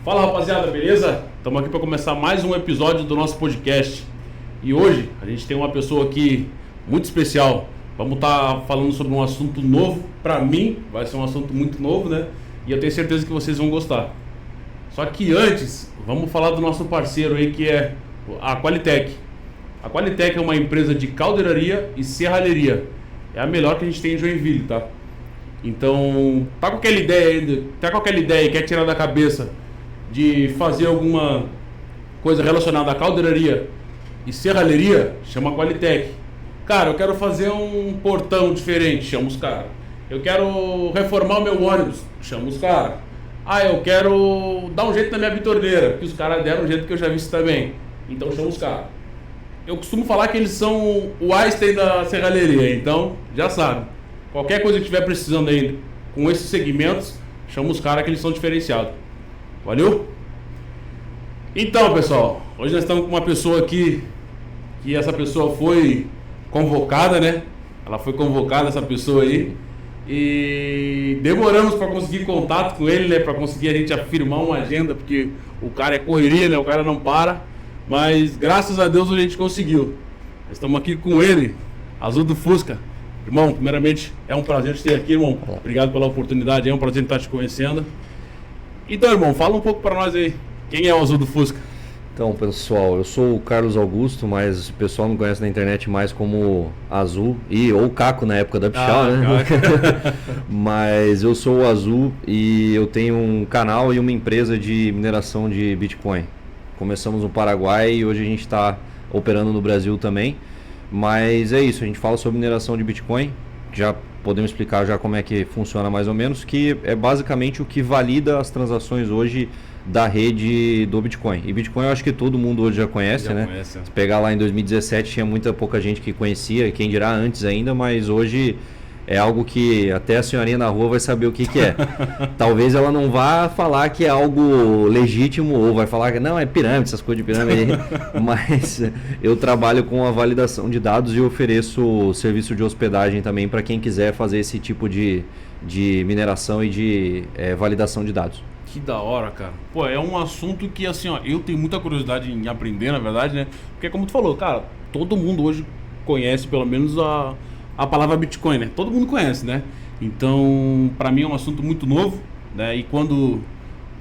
Fala rapaziada, beleza? Estamos aqui para começar mais um episódio do nosso podcast. E hoje a gente tem uma pessoa aqui muito especial. Vamos estar falando sobre um assunto novo. Para mim vai ser um assunto muito novo, né? E eu tenho certeza que vocês vão gostar. Só que antes, vamos falar do nosso parceiro aí, que é a Qualitec. A Qualitec é uma empresa de caldeiraria e serralheria. É a melhor que a gente tem em Joinville, tá? Então, tá com aquela ideia e quer tirar da cabeça de fazer alguma coisa relacionada à caldeiraria e serralheria, chama a Qualitec. Cara, eu quero fazer um portão diferente, chama os caras. Eu quero reformar o meu ônibus, chama os caras. Ah, eu quero dar um jeito na minha bitorneira, que os caras deram um jeito que eu já vi isso também. Então chama os caras. Eu costumo falar que eles são o Einstein da serralheria, então já sabe. Qualquer coisa que estiver precisando aí com esses segmentos, chama os caras que eles são diferenciados. Valeu? Então, pessoal, hoje nós estamos com uma pessoa aqui, que essa pessoa foi convocada, né? Ela foi convocada, essa pessoa aí, e demoramos para conseguir contato com ele, né? Para conseguir a gente afirmar uma agenda, porque o cara é correria, né? O cara não para, mas graças a Deus a gente conseguiu. Nós estamos aqui com ele, Azul do Fusca. Irmão, primeiramente é um prazer te ter aqui, irmão. Obrigado pela oportunidade, é um prazer estar te conhecendo. Então, irmão, fala um pouco para nós aí. Quem é o Azul do Fusca? Então, pessoal, eu sou o Carlos Augusto, mas o pessoal me conhece na internet mais como Azul ou Caco na época da Pichal, né? Mas eu sou o Azul e eu tenho um canal e uma empresa de mineração de Bitcoin. Começamos no Paraguai e hoje a gente está operando no Brasil também. Mas é isso, a gente fala sobre mineração de Bitcoin, já podemos explicar já como é que funciona mais ou menos, que é basicamente o que valida as transações hoje da rede do Bitcoin. E Bitcoin eu acho que todo mundo hoje já conhece, né? Se pegar lá em 2017 tinha pouca gente que conhecia, quem dirá antes ainda, mas hoje é algo que até a senhorinha na rua vai saber o que é. Talvez ela não vá falar que é algo legítimo ou vai falar que não, é pirâmide, essas coisas de pirâmide aí. Mas eu trabalho com a validação de dados e ofereço serviço de hospedagem também para quem quiser fazer esse tipo de mineração e de validação de dados. Que da hora, cara. Pô, é um assunto que assim, ó, eu tenho muita curiosidade em aprender, na verdade, né? Porque como tu falou, cara, todo mundo hoje conhece pelo menos a palavra Bitcoin, né? Todo mundo conhece, né? Então, pra mim é um assunto muito novo, né? E quando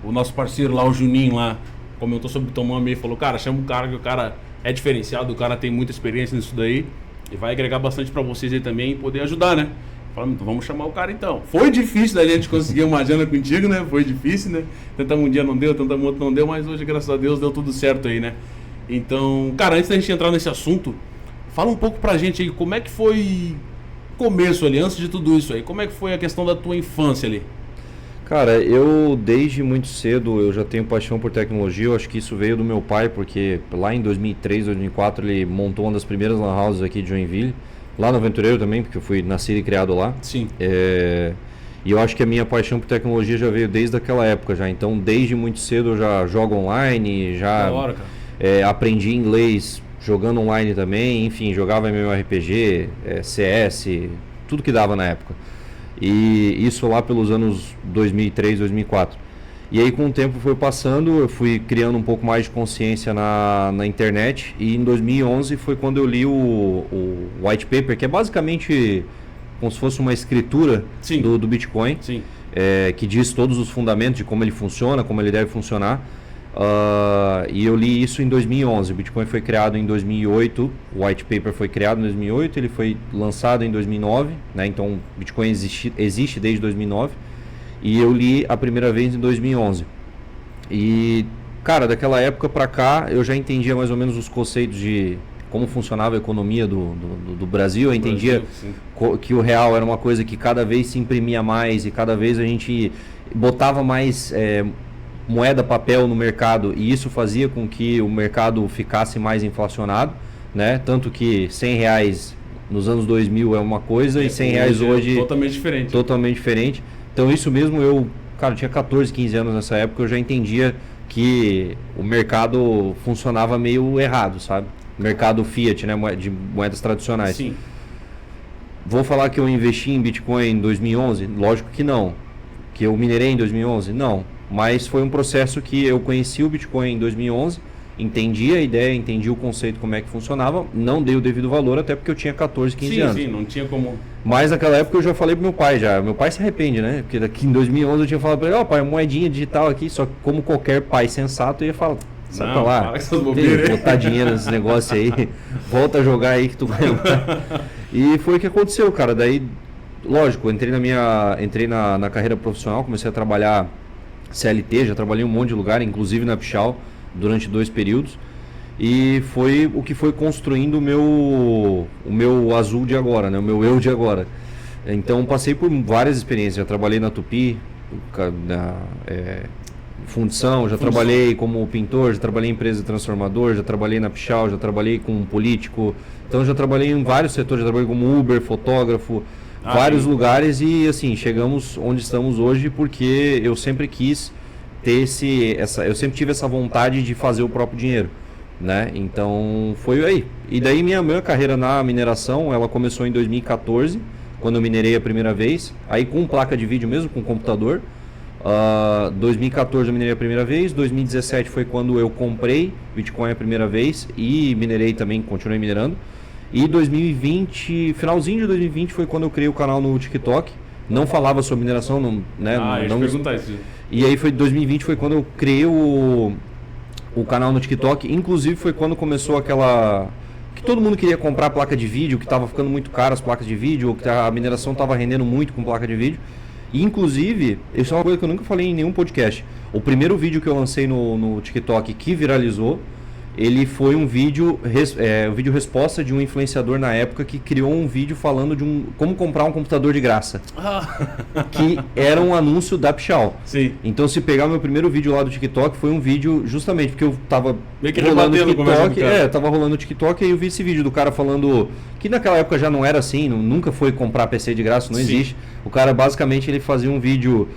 o nosso parceiro lá, o Juninho lá, comentou sobre o Tomão e falou, cara, chama o cara que o cara é diferenciado, o cara tem muita experiência nisso daí e vai agregar bastante pra vocês aí também e poder ajudar, né? Falamos, então vamos chamar o cara então. Foi difícil da gente conseguir uma agenda contigo, né? Foi difícil, né? Tentamos um dia, não deu, tentamos outro, não deu, mas hoje, graças a Deus, deu tudo certo aí, né? Então, cara, antes da gente entrar nesse assunto, fala um pouco pra gente aí, como é que foi o começo ali, antes de tudo isso aí? Como é que foi a questão da tua infância ali? Cara, eu desde muito cedo eu já tenho paixão por tecnologia. Eu acho que isso veio do meu pai, porque lá em 2003, 2004 ele montou uma das primeiras lan houses aqui de Joinville. Lá no Aventureiro também, porque eu fui nascido e criado lá. Sim. E eu acho que a minha paixão por tecnologia já veio desde aquela época já. Então, desde muito cedo eu já jogo online, já aprendi inglês jogando online também. Enfim, jogava MMORPG, CS, tudo que dava na época. E isso lá pelos anos 2003, 2004. E aí com o tempo foi passando, eu fui criando um pouco mais de consciência na internet. E em 2011 foi quando eu li o white paper, que é basicamente como se fosse uma escritura do Bitcoin. Sim. Que diz todos os fundamentos de como ele funciona, como ele deve funcionar. E eu li isso em 2011. O Bitcoin foi criado em 2008, o white paper foi criado em 2008, ele foi lançado em 2009, né? Então o Bitcoin existe desde 2009. E eu li a primeira vez em 2011. E, cara, daquela época pra cá, eu já entendia mais ou menos os conceitos de como funcionava a economia do Brasil. Eu entendia que o real era uma coisa que cada vez se imprimia mais e cada vez a gente botava mais moeda, papel no mercado. E isso fazia com que o mercado ficasse mais inflacionado, né? Tanto que R$100 nos anos 2000 é uma coisa e R$100 hoje... Totalmente diferente. Então isso mesmo, eu tinha 14, 15 anos nessa época, eu já entendia que o mercado funcionava meio errado, sabe? Mercado fiat, né? De moedas tradicionais. Sim. Vou falar que eu investi em Bitcoin em 2011? Lógico que não. Que eu minerei em 2011? Não. Mas foi um processo que eu conheci o Bitcoin em 2011, entendi a ideia, entendi o conceito, como é que funcionava, não dei o devido valor, até porque eu tinha 14, 15 anos. Sim, não tinha como... Mas naquela época eu já falei pro meu pai já. Meu pai se arrepende, né? Porque daqui em 2011 eu tinha falado pra ele, ó, pai, moedinha digital aqui, só que como qualquer pai sensato, eu ia falar, sai pra lá, botar dinheiro nesses negócios aí, volta a jogar aí que tu ganha. E foi o que aconteceu, cara. Daí, lógico, entrei na carreira profissional, comecei a trabalhar CLT, já trabalhei em um monte de lugar, inclusive na Pichal, durante 2 períodos. E foi o que foi construindo o meu Azul de agora, né? O meu eu de agora. Então passei por várias experiências, já trabalhei na Tupi, na fundição, já trabalhei como pintor, já trabalhei em empresa de transformador, já trabalhei na Pichal, já trabalhei com político, então já trabalhei em vários setores, já trabalhei como Uber, fotógrafo, vários lugares e assim, chegamos onde estamos hoje porque eu sempre quis ter eu sempre tive essa vontade de fazer o próprio dinheiro. Né? Então foi aí. E daí minha carreira na mineração, ela começou em 2014, quando eu minerei a primeira vez, aí com placa de vídeo mesmo, com computador. 2014 eu minerei a primeira vez, 2017 foi quando eu comprei Bitcoin a primeira vez e minerei também, continuei minerando. E 2020, finalzinho de 2020 foi quando eu criei o canal no TikTok. Não falava sobre mineração, né? Eu ia perguntar isso. E aí 2020 foi quando eu criei o canal no TikTok, inclusive foi quando começou aquela... que todo mundo queria comprar placa de vídeo, que estava ficando muito caro as placas de vídeo, ou que a mineração estava rendendo muito com placa de vídeo. E, inclusive, isso é uma coisa que eu nunca falei em nenhum podcast. O primeiro vídeo que eu lancei no TikTok que viralizou, ele foi um vídeo resposta de um influenciador na época que criou um vídeo falando de como comprar um computador de graça. Que era um anúncio da Pichal. Sim. Então, se pegar o meu primeiro vídeo lá do TikTok, foi um vídeo justamente porque eu tava rolando o TikTok. Tava rolando o TikTok e eu vi esse vídeo do cara falando que naquela época já não era assim, nunca foi comprar PC de graça, não existe. O cara basicamente ele fazia um vídeo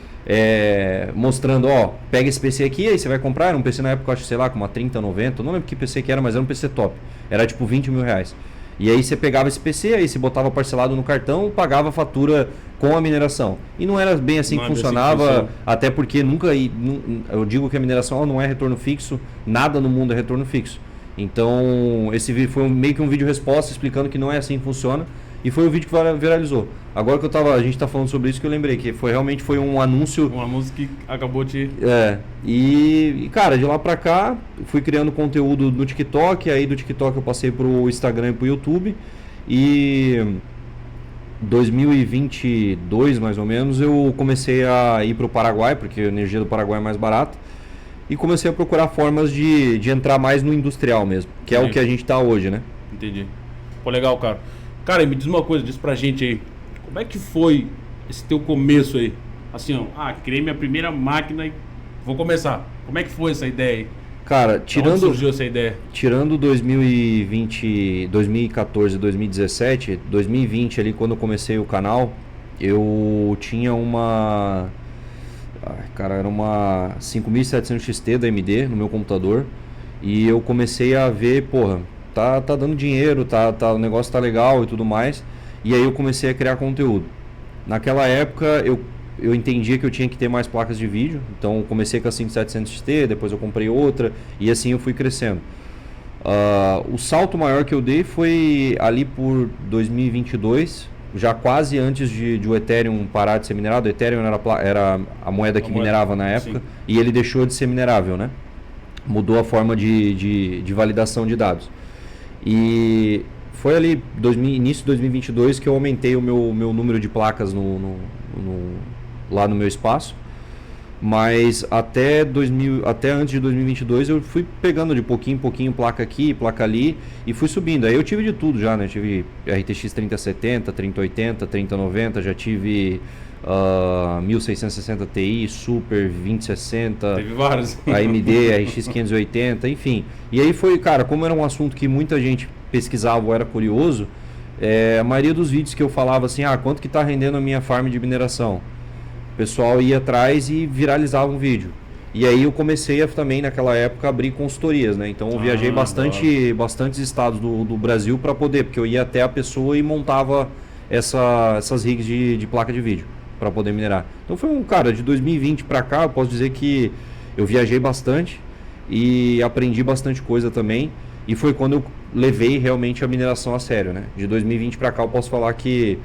mostrando, ó, pega esse PC aqui, aí você vai comprar, era um PC na época, acho, sei lá, com uma 3090, não lembro que PC que era, mas era um PC top, era tipo 20 mil reais. E aí você pegava esse PC, aí você botava parcelado no cartão, pagava a fatura com a mineração. E não era bem assim que funcionava, até porque eu digo que a mineração não é retorno fixo, nada no mundo é retorno fixo. Então, esse vídeo foi meio que um vídeo resposta explicando que não é assim que funciona. E foi o vídeo que viralizou. Agora que a gente tá falando sobre isso que eu lembrei, que realmente foi um anúncio... Um anúncio que acabou de... E cara, de lá pra cá, fui criando conteúdo no TikTok, aí do TikTok eu passei pro Instagram e pro YouTube. E 2022, mais ou menos, eu comecei a ir pro Paraguai, porque a energia do Paraguai é mais barata. E comecei a procurar formas de entrar mais no industrial mesmo, que é o que a gente tá hoje, né? Entendi. Pô, legal, cara. Cara, me diz uma coisa, diz pra gente aí, como é que foi esse teu começo aí? Assim, ó, criei minha primeira máquina e vou começar. Como é que foi essa ideia aí? Cara, onde surgiu essa ideia? Tirando 2020, 2014, 2017, 2020 ali quando eu comecei o canal, eu tinha era uma 5700 XT da AMD no meu computador e eu comecei a ver, porra, tá dando dinheiro, o negócio tá legal e tudo mais. E aí eu comecei a criar conteúdo. Naquela época eu entendia que eu tinha que ter mais placas de vídeo. Então eu comecei com a 5700 XT, depois eu comprei outra e assim eu fui crescendo. O salto maior que eu dei foi ali por 2022, já quase antes de o Ethereum parar de ser minerado. O Ethereum era a moeda que minerava na época, sim. E ele deixou de ser minerável, né? Mudou a forma de validação de dados. E foi ali início de 2022 que eu aumentei o meu número de placas lá no meu espaço. Mas até antes de 2022 eu fui pegando de pouquinho em pouquinho placa aqui, placa ali e fui subindo. Aí eu tive de tudo já, né? Tive RTX 3070, 3080, 3090, já tive 1660 Ti, Super 2060, teve vários. AMD, RX 580, enfim. E aí foi, cara, como era um assunto que muita gente pesquisava ou era curioso, a maioria dos vídeos que eu falava assim, quanto que tá rendendo a minha farm de mineração? O pessoal ia atrás e viralizava um vídeo. E aí eu comecei também naquela época a abrir consultorias, né? Então eu viajei bastantes estados do Brasil para poder, porque eu ia até a pessoa e montava essas rigs de placa de vídeo. para poder minerar. Então foi cara, de 2020 para cá, eu posso dizer que eu viajei bastante e aprendi bastante coisa também. E foi quando eu levei realmente a mineração a sério, né? De 2020 para cá eu posso falar que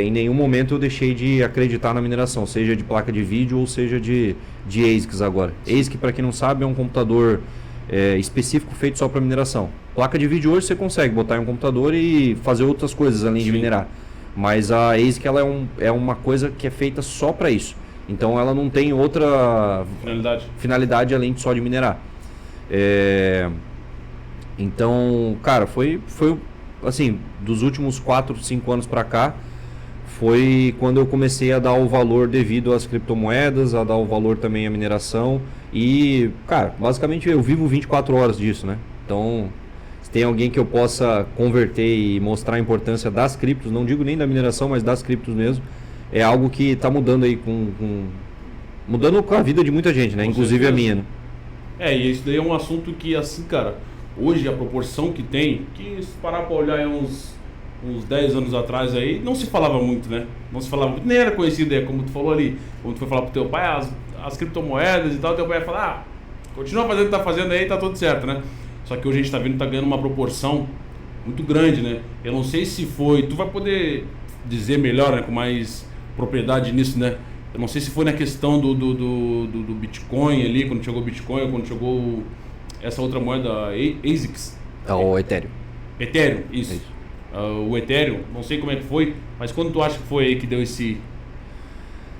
em nenhum momento eu deixei de acreditar na mineração, seja de placa de vídeo ou seja de ASICs agora. ASIC, para quem não sabe, é um computador específico feito só para mineração. Placa de vídeo hoje você consegue botar em um computador e fazer outras coisas além de minerar. Mas a ASIC ela é uma coisa que é feita só para isso. Então ela não tem outra finalidade além de só de minerar. Então, cara, foi assim, dos últimos 4, 5 anos para cá, foi quando eu comecei a dar o valor devido às criptomoedas, a dar o valor também à mineração. E, cara, basicamente eu vivo 24 horas disso, né? Então, se tem alguém que eu possa converter e mostrar a importância das criptos, não digo nem da mineração, mas das criptos mesmo, é algo que está mudando aí mudando com a vida de muita gente, né? Com Inclusive certeza. A minha, né? E isso daí é um assunto que, assim, cara, hoje a proporção que tem, que se parar para olhar em uns 10 anos atrás aí, não se falava muito, né? Não se falava muito, nem era conhecido, como tu falou ali, quando tu foi falar pro teu pai, as criptomoedas e tal, teu pai ia falar, continua fazendo o que tá fazendo aí, tá tudo certo, né? Só que hoje a gente tá vendo que tá ganhando uma proporção muito grande, né? Eu não sei se foi, tu vai poder dizer melhor, né, com mais propriedade nisso, né? Eu não sei se foi na questão do Bitcoin ali, quando chegou o Bitcoin, ou quando chegou essa outra moeda, ASICs. O Ethereum. Ethereum, isso. O Ethereum, não sei como é que foi, mas quando tu acha que foi aí que deu esse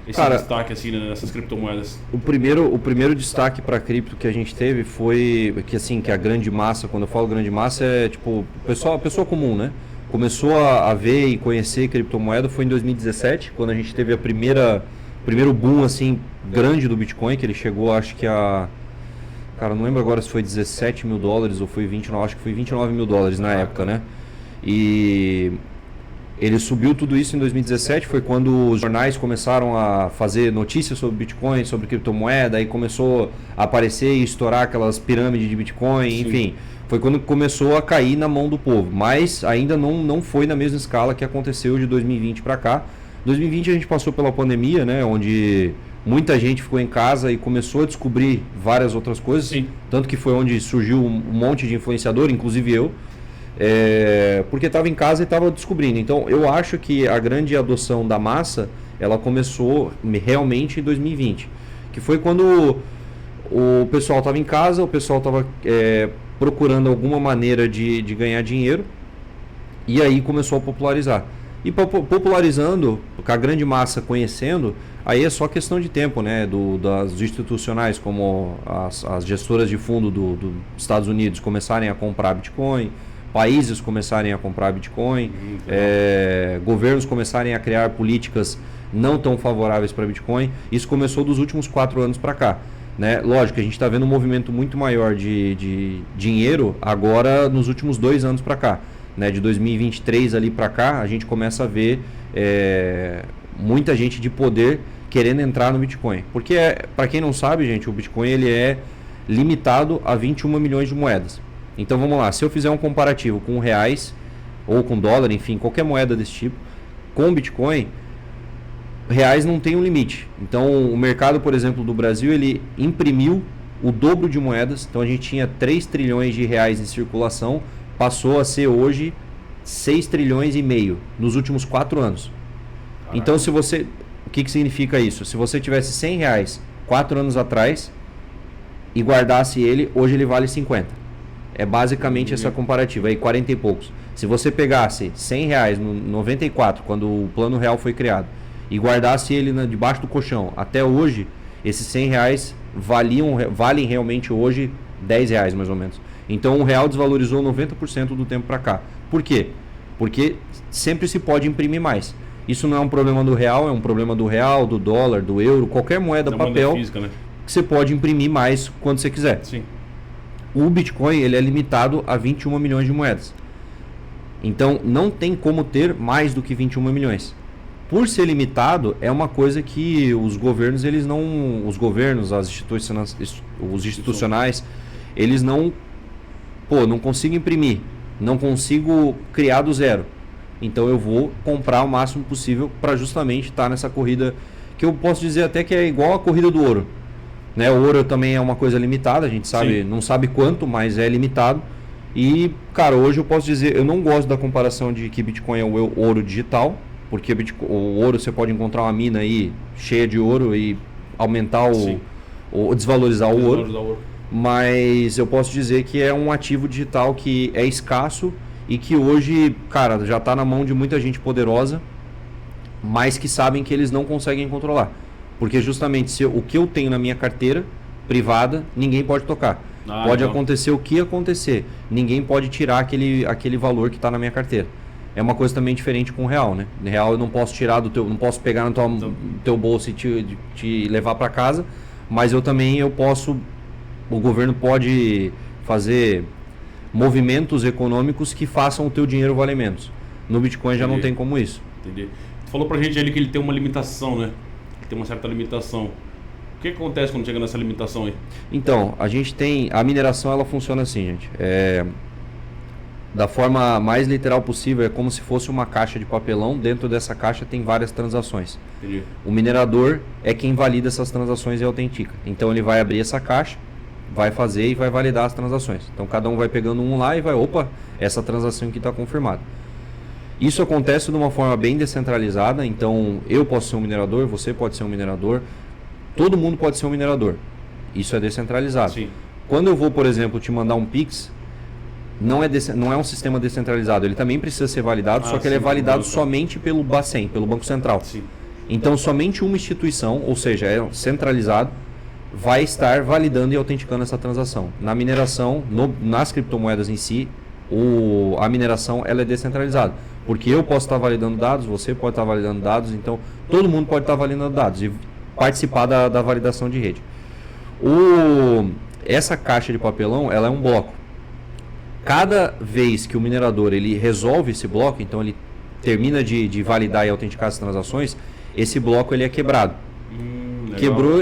destaque assim, né, nessas criptomoedas? O primeiro destaque para cripto que a gente teve foi que a grande massa, quando eu falo grande massa, é tipo a pessoa comum, né? Começou a ver e conhecer criptomoeda foi em 2017, quando a gente teve primeiro boom assim grande do Bitcoin, que ele chegou, acho que cara, não lembro agora se foi 17 mil dólares ou foi 29, acho que foi 29 mil dólares na época, né? E ele subiu tudo isso em 2017, foi quando os jornais começaram a fazer notícias sobre Bitcoin, sobre criptomoeda, aí começou a aparecer e estourar aquelas pirâmides de Bitcoin, Sim. Enfim, foi quando começou a cair na mão do povo, mas ainda não foi na mesma escala que aconteceu de 2020 para cá. 2020 a gente passou pela pandemia, né, onde muita gente ficou em casa e começou a descobrir várias outras coisas, Sim. Tanto que foi onde surgiu um monte de influenciador, inclusive eu, porque estava em casa e estava descobrindo. Então eu acho que a grande adoção da massa ela começou realmente em 2020, que foi quando o pessoal estava em casa, o pessoal estava procurando alguma maneira de ganhar dinheiro e aí começou a popularizar. E popularizando, com a grande massa conhecendo, aí é só questão de tempo, né? Das institucionais, como as gestoras de fundo dos Estados Unidos começarem a comprar Bitcoin, países começarem a comprar Bitcoin, governos começarem a criar políticas não tão favoráveis para Bitcoin. Isso começou dos últimos 4 anos para cá, né? Lógico, a gente está vendo um movimento muito maior de dinheiro agora nos últimos 2 anos para cá. Né, de 2023 ali para cá, a gente começa a ver muita gente de poder querendo entrar no Bitcoin. Porque, para quem não sabe, gente, o Bitcoin ele é limitado a 21 milhões de moedas. Então vamos lá, se eu fizer um comparativo com reais ou com dólar, enfim, qualquer moeda desse tipo, com Bitcoin, reais não tem um limite. Então o mercado, por exemplo, do Brasil, ele imprimiu o dobro de moedas. Então a gente tinha 3 trilhões de reais em circulação, passou a ser hoje 6 trilhões e meio nos últimos 4 anos. Caraca. Então o que significa isso? Se você tivesse 100 reais 4 anos atrás e guardasse ele, hoje ele vale 50. É basicamente essa comparativa, aí 40 e poucos. Se você pegasse 100 reais no 94, quando o Plano Real foi criado, e guardasse ele debaixo do colchão, até hoje, esses 100 reais valem realmente hoje 10 reais mais ou menos. Então o real desvalorizou 90% do tempo para cá. Por quê? Porque sempre se pode imprimir mais. Isso não é um problema do real, é um problema do real, do dólar, do euro, qualquer moeda, papel, física, né? Que você pode imprimir mais quando você quiser. Sim. O Bitcoin ele é limitado a 21 milhões de moedas. Então não tem como ter mais do que 21 milhões. Por ser limitado, é uma coisa que os governos, os institucionais, eles não consigo imprimir, não consigo criar do zero. Então eu vou comprar o máximo possível para justamente estar nessa corrida, que eu posso dizer até que é igual a corrida do ouro. Né? O ouro também é uma coisa limitada, a gente sabe, não sabe quanto, mas é limitado. E, cara, hoje eu posso dizer, eu não gosto da comparação de que Bitcoin é o ouro digital, porque o ouro você pode encontrar uma mina aí cheia de ouro e aumentar ou desvalorizar o ouro. Mas eu posso dizer que é um ativo digital que é escasso e que hoje, cara, já está na mão de muita gente poderosa, mas que sabem que eles não conseguem controlar. Porque justamente o que eu tenho na minha carteira privada, ninguém pode tocar. Pode acontecer o que acontecer. Ninguém pode tirar aquele valor que está na minha carteira. É uma coisa também diferente com o real, né? No real eu não posso tirar não posso pegar no teu bolso e te levar para casa, mas eu posso, o governo pode fazer movimentos econômicos que façam o teu dinheiro valer menos. No Bitcoin já não tem como isso. Entendi. Tu falou pra gente ali que ele tem uma limitação, né? Ele tem uma certa limitação. O que acontece quando chega nessa limitação aí? Então, a mineração ela funciona assim, gente. Da forma mais literal possível, é como se fosse uma caixa de papelão. Dentro dessa caixa tem várias transações. Entendi. O minerador é quem valida essas transações e autentica. Então ele vai abrir essa caixa, vai fazer e vai validar as transações. Então cada um vai pegando um lá e vai, essa transação aqui está confirmada. Isso acontece de uma forma bem descentralizada. Então eu posso ser um minerador, você pode ser um minerador. Todo mundo pode ser um minerador. Isso é descentralizado. Sim. Quando eu vou, por exemplo, te mandar um Pix, não é um sistema descentralizado. Ele também precisa ser validado, só que ele é validado somente pelo Bacen, pelo Banco Central. Sim. Então, somente uma instituição, ou seja, é centralizado, vai estar validando e autenticando essa transação. Na mineração, nas criptomoedas em si, a mineração ela é descentralizada. Porque eu posso estar validando dados, você pode estar validando dados, então todo mundo pode estar validando dados e participar da validação de rede. Essa caixa de papelão, ela é um bloco. Cada vez que o minerador ele resolve esse bloco, então ele termina de validar e autenticar as transações, esse bloco ele é quebrado.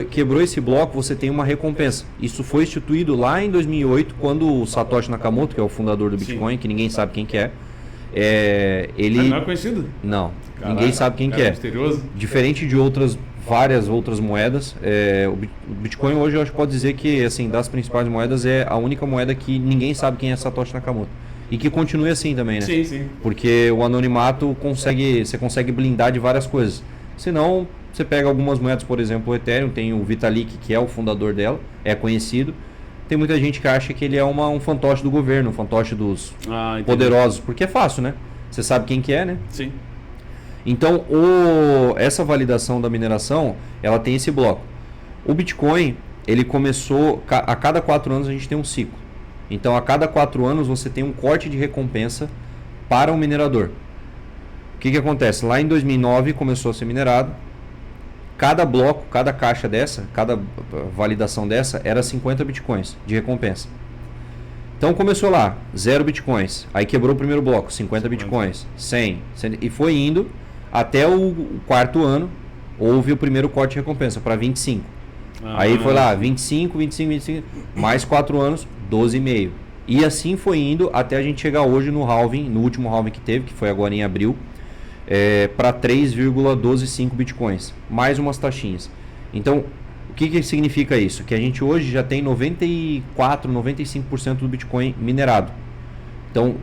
Quebrou esse bloco, você tem uma recompensa. Isso foi instituído lá em 2008, quando o Satoshi Nakamoto, que é o fundador do Bitcoin, que ninguém sabe quem que é, ele... Não é conhecido? Não, ninguém sabe quem que é. Misterioso. Diferente de várias outras moedas, o Bitcoin hoje eu acho que pode dizer que, assim, das principais moedas, é a única moeda que ninguém sabe quem é Satoshi Nakamoto. E que continue assim também, né? Sim. Porque o anonimato você consegue blindar de várias coisas. Senão, você pega algumas moedas, por exemplo, o Ethereum, tem o Vitalik, que é o fundador dela, é conhecido. Tem muita gente que acha que ele é um fantoche do governo, um fantoche dos poderosos, porque é fácil, né? Você sabe quem que é, né? Sim. Então, essa validação da mineração, ela tem esse bloco. O Bitcoin, ele começou, a cada 4 anos a gente tem um ciclo. Então, a cada 4 anos você tem um corte de recompensa para o minerador. O que acontece? Lá em 2009 começou a ser minerado. Cada bloco, cada caixa dessa, cada validação dessa, era 50 Bitcoins de recompensa. Então começou lá, 0 Bitcoins. Aí quebrou o primeiro bloco, 50 Bitcoins, 100, e foi indo até o 4º ano, houve o primeiro corte de recompensa para 25. Aí foi lá, 25, mais 4 anos, 12,5. E assim foi indo até a gente chegar hoje no halving, no último halving que teve, que foi agora em abril, para 3,125 Bitcoins, mais umas taxinhas. Então, o que significa isso? Que a gente hoje já tem 94, 95% do Bitcoin minerado. Então,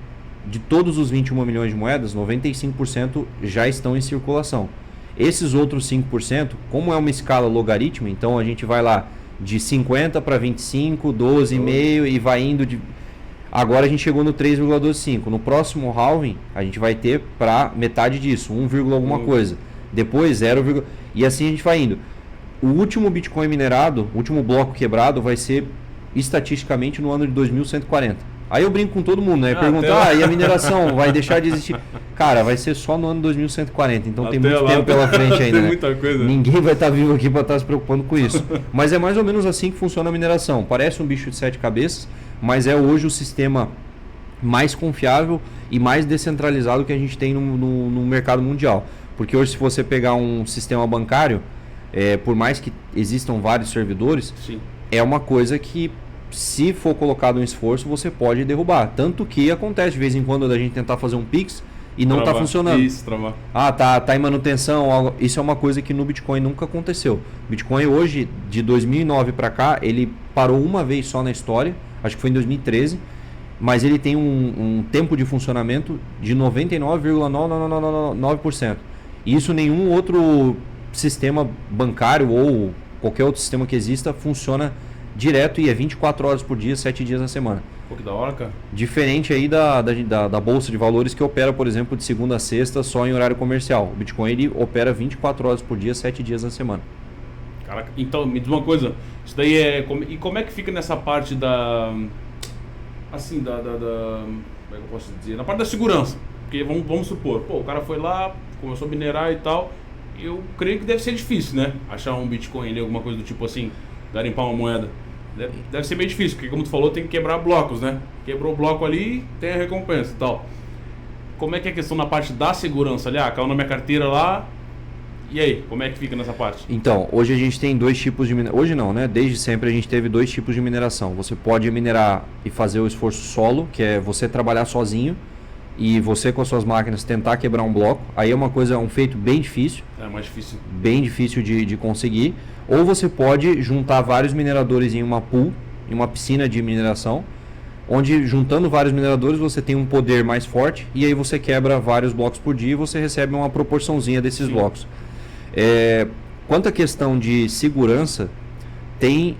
de todos os 21 milhões de moedas, 95% já estão em circulação. Esses outros 5%, como é uma escala logarítmica, então a gente vai lá de 50 para 25, 12,5 e vai indo de... Agora a gente chegou no 3,25. No próximo halving, a gente vai ter para metade disso, 1, alguma coisa. Depois 0, e assim a gente vai indo. O último Bitcoin minerado, o último bloco quebrado, vai ser estatisticamente no ano de 2140. Aí eu brinco com todo mundo, né? Pergunta, e a mineração vai deixar de existir? Cara, vai ser só no ano 2140, então tem muito tempo pela frente ainda, tem né? muita coisa. Ninguém vai estar vivo aqui para estar se preocupando com isso. Mas é mais ou menos assim que funciona a mineração. Parece um bicho de 7 cabeças, mas é hoje o sistema mais confiável e mais descentralizado que a gente tem no mercado mundial. Porque hoje, se você pegar um sistema bancário, por mais que existam vários servidores, Sim. é uma coisa que, se for colocado um esforço, você pode derrubar. Tanto que acontece de vez em quando da gente tentar fazer um Pix, e não está funcionando. Isso, travar. Tá em manutenção. Isso é uma coisa que no Bitcoin nunca aconteceu. Bitcoin hoje, de 2009 para cá, ele parou uma vez só na história, acho que foi em 2013, mas ele tem um tempo de funcionamento de 99,999%. E isso nenhum outro sistema bancário ou qualquer outro sistema que exista funciona direto e é 24 horas por dia, 7 dias na semana. Pô, que da hora, cara. Diferente aí da Bolsa de Valores, que opera, por exemplo, de segunda a sexta só em horário comercial. O Bitcoin ele opera 24 horas por dia, 7 dias na semana. Caraca, então me diz uma coisa, isso daí é... E como é que fica nessa parte da... Assim, como é que eu posso dizer? Na parte da segurança. Porque vamos supor, pô, o cara foi lá, começou a minerar e tal, eu creio que deve ser difícil, né? Achar um Bitcoin ali, alguma coisa do tipo assim, garimpar uma moeda. Deve ser bem difícil, porque como tu falou, tem que quebrar blocos, né? Quebrou o bloco ali, tem a recompensa e tal. Como é que é a questão na parte da segurança ali? Caiu na minha carteira lá, e aí? Como é que fica nessa parte? Então, hoje a gente tem dois tipos de mineração. Hoje não, né? Desde sempre a gente teve dois tipos de mineração. Você pode minerar e fazer o esforço solo, que é você trabalhar sozinho e você com as suas máquinas tentar quebrar um bloco. Aí é um feito bem difícil. É mais difícil. Bem difícil de conseguir. Ou você pode juntar vários mineradores em uma pool, em uma piscina de mineração, onde juntando vários mineradores você tem um poder mais forte e aí você quebra vários blocos por dia e você recebe uma proporçãozinha desses blocos. Quanto à questão de segurança, tem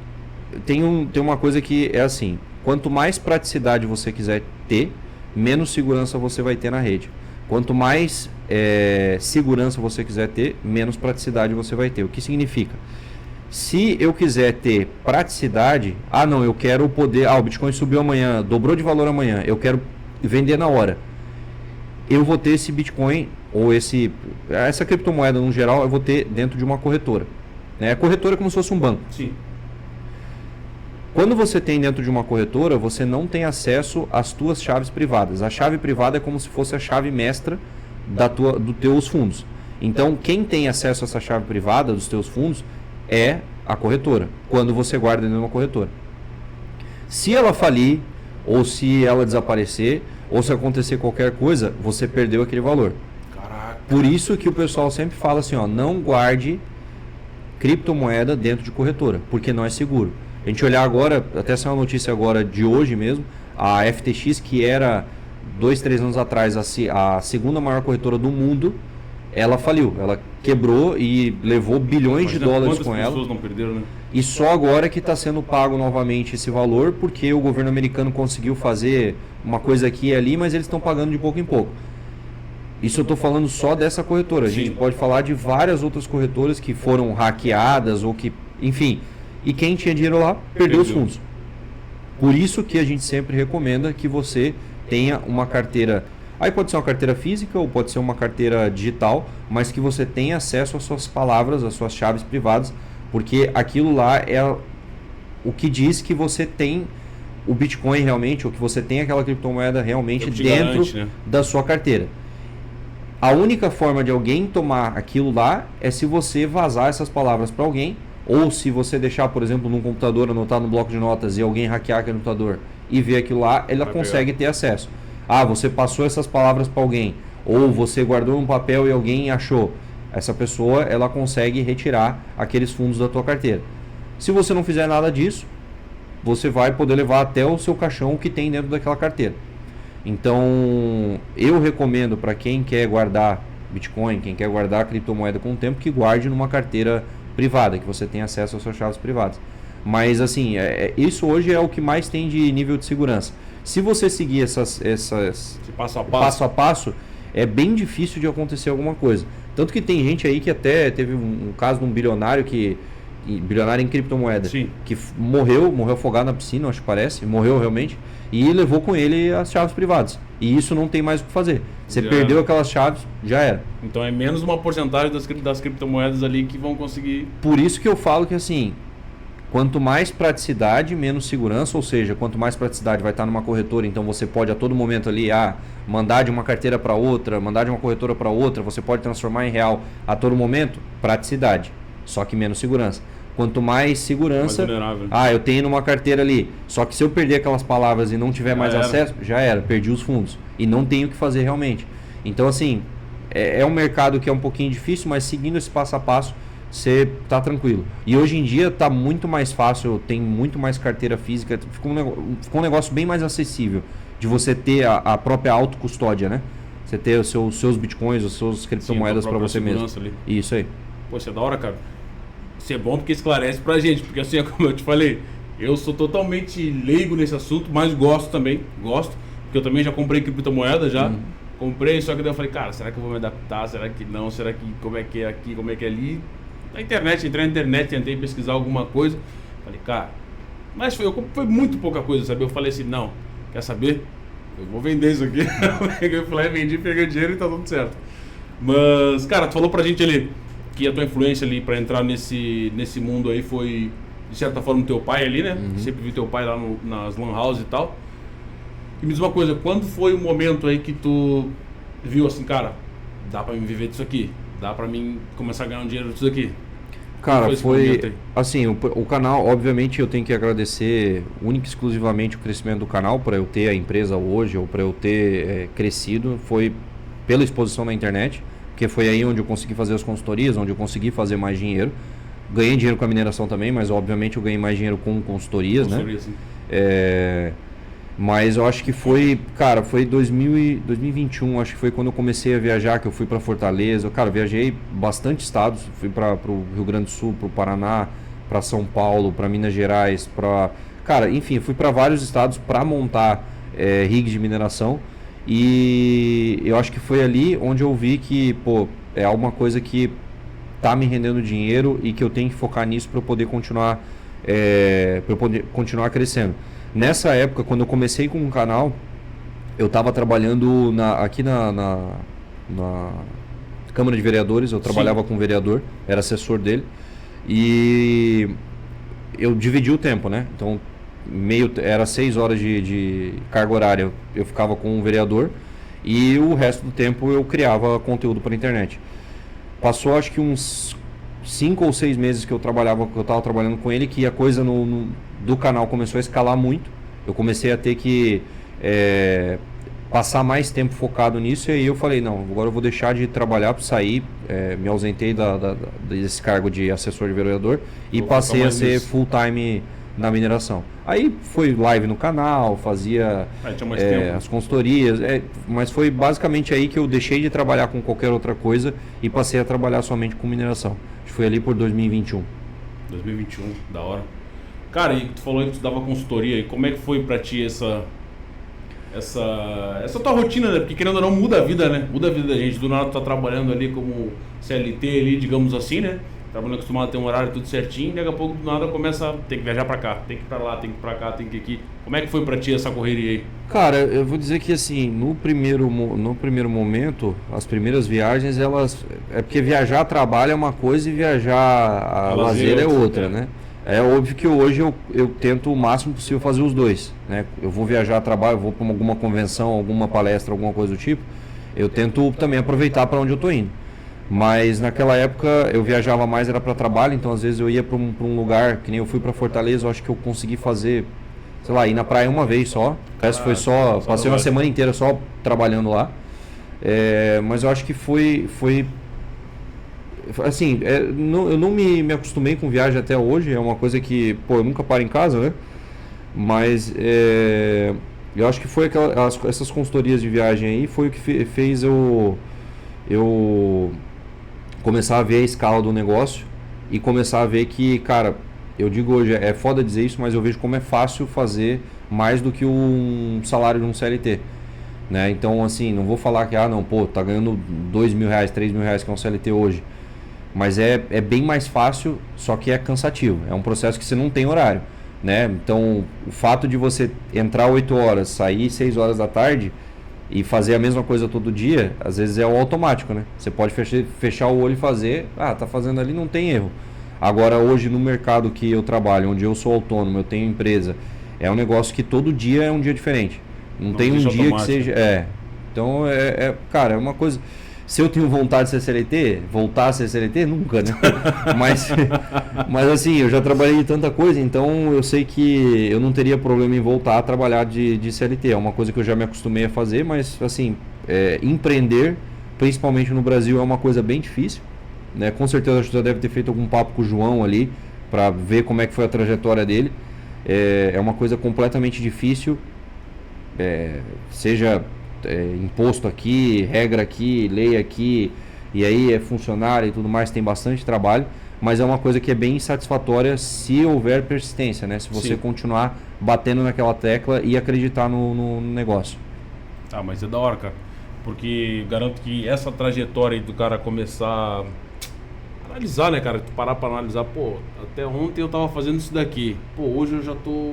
uma coisa que é assim, quanto mais praticidade você quiser ter, menos segurança você vai ter na rede. Quanto mais segurança você quiser ter, menos praticidade você vai ter. O que significa? Se eu quiser ter praticidade, eu quero o poder, o Bitcoin subiu amanhã, dobrou de valor amanhã, eu quero vender na hora. Eu vou ter esse Bitcoin, ou essa criptomoeda no geral, eu vou ter dentro de uma corretora. A corretora é como se fosse um banco. Sim. Quando você tem dentro de uma corretora, você não tem acesso às tuas chaves privadas. A chave privada é como se fosse a chave mestra dos teus fundos. Então, quem tem acesso a essa chave privada dos teus fundos é a corretora, quando você guarda dentro de uma corretora. Se ela falir, ou se ela desaparecer, ou se acontecer qualquer coisa, você perdeu aquele valor. Caraca. Por isso que o pessoal sempre fala assim, não guarde criptomoeda dentro de corretora, porque não é seguro. A gente olhar agora, até saiu uma notícia agora de hoje mesmo, a FTX, que era 2-3 anos atrás a segunda maior corretora do mundo, ela faliu, ela quebrou e levou bilhões de dólares com ela. Pessoas não perderam, né? E só agora que está sendo pago novamente esse valor, porque o governo americano conseguiu fazer uma coisa aqui e ali, mas eles estão pagando de pouco em pouco. Isso eu estou falando só dessa corretora. A gente pode falar de várias outras corretoras que foram hackeadas ou que, enfim, e quem tinha dinheiro lá perdeu os fundos. Por isso que a gente sempre recomenda que você tenha uma carteira. Aí pode ser uma carteira física ou pode ser uma carteira digital, mas que você tenha acesso às suas palavras, às suas chaves privadas, porque aquilo lá é o que diz que você tem o Bitcoin realmente, ou que você tem aquela criptomoeda realmente dentro da sua carteira. A única forma de alguém tomar aquilo lá é se você vazar essas palavras para alguém, ou se você deixar, por exemplo, num computador, anotar no bloco de notas e alguém hackear aquele computador e ver aquilo lá, ela consegue ter acesso. Você passou essas palavras para alguém, ou você guardou um papel e alguém achou. Essa pessoa, ela consegue retirar aqueles fundos da tua carteira. Se você não fizer nada disso, você vai poder levar até o seu caixão o que tem dentro daquela carteira. Então, eu recomendo para quem quer guardar Bitcoin, quem quer guardar criptomoeda com o tempo, que guarde numa carteira privada, que você tenha acesso às suas chaves privadas. Mas assim, isso hoje é o que mais tem de nível de segurança. Se você seguir essas passo a passo, é bem difícil de acontecer alguma coisa. Tanto que tem gente aí que até teve um caso de um bilionário bilionário em criptomoeda, que morreu afogado na piscina, acho que parece, morreu realmente, e levou com ele as chaves privadas. E isso não tem mais o que fazer. Você perdeu aquelas chaves, já era. Então é menos uma porcentagem das criptomoedas ali que vão conseguir... Por isso que eu falo que assim, quanto mais praticidade, menos segurança, ou seja, quanto mais praticidade vai estar numa corretora, então você pode a todo momento ali mandar de uma carteira para outra, mandar de uma corretora para outra, você pode transformar em real a todo momento, praticidade, só que menos segurança. Quanto mais segurança, eu tenho numa carteira ali, só que se eu perder aquelas palavras e não tiver mais acesso, já era, perdi os fundos e não tenho o que fazer realmente. Então, assim, é um mercado que é um pouquinho difícil, mas seguindo esse passo a passo, você tá tranquilo. E hoje em dia tá muito mais fácil, tem muito mais carteira física, ficou um negócio bem mais acessível de você ter a própria autocustódia, né? Você ter os seus bitcoins, os seus criptomoedas para você mesmo. Ali. Isso aí. Pô, isso é da hora, cara. Isso é bom porque esclarece pra gente, porque assim, como eu te falei, eu sou totalmente leigo nesse assunto, mas gosto também, porque eu também já comprei criptomoeda já. Comprei, só que daí eu falei, cara, será que eu vou me adaptar? Será que não? Será que como é que é aqui, como é que é ali? Na internet, entrei na internet, tentei pesquisar alguma coisa. Falei, cara, mas foi muito pouca coisa, sabe? Eu falei assim, não, quer saber? Eu vou vender isso aqui. Eu falei, vendi, peguei o dinheiro e tá tudo certo. Mas, cara, tu falou pra gente ali que a tua influência ali pra entrar nesse mundo aí foi, de certa forma, o teu pai ali, né? Sempre vi teu pai lá nas lan house e tal. E me diz uma coisa, quando foi o momento aí que tu viu assim, cara, dá pra mim viver disso aqui? Dá pra mim começar a ganhar um dinheiro disso aqui? Cara, foi assim, o canal, obviamente eu tenho que agradecer única e exclusivamente o crescimento do canal, para eu ter a empresa hoje, ou para eu ter crescido, foi pela exposição na internet, porque foi aí onde eu consegui fazer as consultorias, onde eu consegui fazer mais dinheiro. Ganhei dinheiro com a mineração também, mas obviamente eu ganhei mais dinheiro com consultorias, né? Sim. Mas eu acho que foi, cara, foi 2021, acho que foi quando eu comecei a viajar, que eu fui para Fortaleza. Cara, eu viajei bastante estados, fui para o Rio Grande do Sul, para o Paraná, para São Paulo, para Minas Gerais, cara, enfim, fui para vários estados para montar rigs de mineração. E eu acho que foi ali onde eu vi que, pô, é alguma coisa que tá me rendendo dinheiro e que eu tenho que focar nisso para eu poder continuar, crescendo. Nessa época, quando eu comecei com o canal, eu estava trabalhando aqui na Câmara de Vereadores, eu trabalhava com o vereador, era assessor dele, e eu dividi o tempo, né? Então, era 6 horas de carga horária, eu ficava com o vereador, e o resto do tempo eu criava conteúdo para a internet. Passou acho que uns 5 ou 6 meses que eu estava trabalhando com ele, que a coisa do canal começou a escalar muito. Eu comecei a ter que passar mais tempo focado nisso, e aí eu falei, não, agora eu vou deixar de trabalhar para sair, me ausentei desse cargo de assessor de vereador e passei a ser full time na mineração. Aí foi live no canal, fazia as consultorias, mas foi basicamente aí que eu deixei de trabalhar com qualquer outra coisa e passei a trabalhar somente com mineração. Foi ali por 2021. 2021, da hora. Cara, e tu falou que tu dava consultoria, e como é que foi pra ti essa tua rotina, né? Porque querendo ou não, muda a vida, né? Muda a vida da gente. Do nada tu tá trabalhando ali como CLT ali, digamos assim, né? Trabalhando acostumado a ter um horário tudo certinho, e daqui a pouco do nada começa, tem que viajar pra cá, tem que ir pra lá, tem que ir pra cá, tem que ir aqui. Como é que foi pra ti essa correria aí? Cara, eu vou dizer que assim, no primeiro momento, as primeiras viagens, elas... É porque viajar a trabalho é uma coisa e viajar a lazer é outra, né? É óbvio que hoje eu tento o máximo possível fazer os dois, né? Eu vou viajar a trabalho, eu vou pra alguma convenção, alguma palestra, alguma coisa do tipo, eu tento também aproveitar para onde eu tô indo. Mas naquela época eu viajava mais, era para trabalho, então às vezes eu ia para um lugar, que nem eu fui para Fortaleza, eu acho que eu consegui fazer, sei lá, ir na praia uma vez só. O resto foi só passei uma semana inteira só trabalhando lá. Mas eu acho que foi assim, eu não me acostumei com viagem até hoje, é uma coisa que, pô, eu nunca paro em casa, né? Mas eu acho que foi essas consultorias de viagem aí, foi o que fez eu começar a ver a escala do negócio e começar a ver que, cara, eu digo hoje, é foda dizer isso, mas eu vejo como é fácil fazer mais do que um salário de um CLT, né? Então, assim, não vou falar que, não, pô, tá ganhando R$2.000, R$3.000 que é um CLT hoje, mas é bem mais fácil, só que é cansativo, é um processo que você não tem horário, né? Então, o fato de você entrar 8 horas, sair 6 horas da tarde e fazer a mesma coisa todo dia, às vezes é o automático, né? Você pode fechar o olho e fazer, tá fazendo ali, não tem erro. Agora, hoje no mercado que eu trabalho, onde eu sou autônomo, eu tenho empresa, é um negócio que todo dia é um dia diferente. Não tem um dia automático que seja... Então, cara, é uma coisa... Se eu tenho vontade de ser CLT, voltar a ser CLT, nunca, né? Mas assim, eu já trabalhei em tanta coisa, então eu sei que eu não teria problema em voltar a trabalhar de CLT. É uma coisa que eu já me acostumei a fazer, mas assim, empreender, principalmente no Brasil, é uma coisa bem difícil, né? Com certeza a gente já deve ter feito algum papo com o João ali, para ver como é que foi a trajetória dele. É uma coisa completamente difícil, seja imposto aqui, regra aqui, lei aqui, e aí é funcionário e tudo mais, tem bastante trabalho, mas é uma coisa que é bem satisfatória se houver persistência, né? Se você continuar batendo naquela tecla e acreditar no negócio. Ah, mas é da hora, cara, porque garanto que essa trajetória aí do cara começar a analisar, né, cara, tu parar pra analisar, pô, até ontem eu tava fazendo isso daqui, pô, hoje eu já tô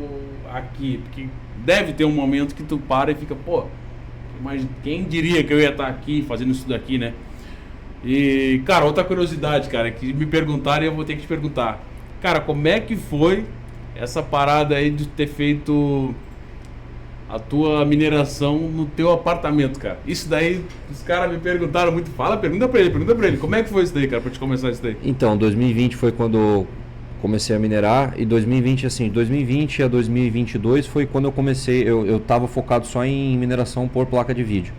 aqui, porque deve ter um momento que tu para e fica, pô, mas quem diria que eu ia estar aqui fazendo isso daqui, né? E, cara, outra curiosidade, cara, que me perguntaram e eu vou ter que te perguntar. Cara, como é que foi essa parada aí de ter feito a tua mineração no teu apartamento, cara? Isso daí, os caras me perguntaram muito. Pergunta pra ele. Como é que foi isso daí, cara, pra te começar isso daí? Então, 2020 foi quando comecei a minerar, e 2020 a 2022 foi quando eu comecei, eu estava focado só em mineração por placa de vídeo.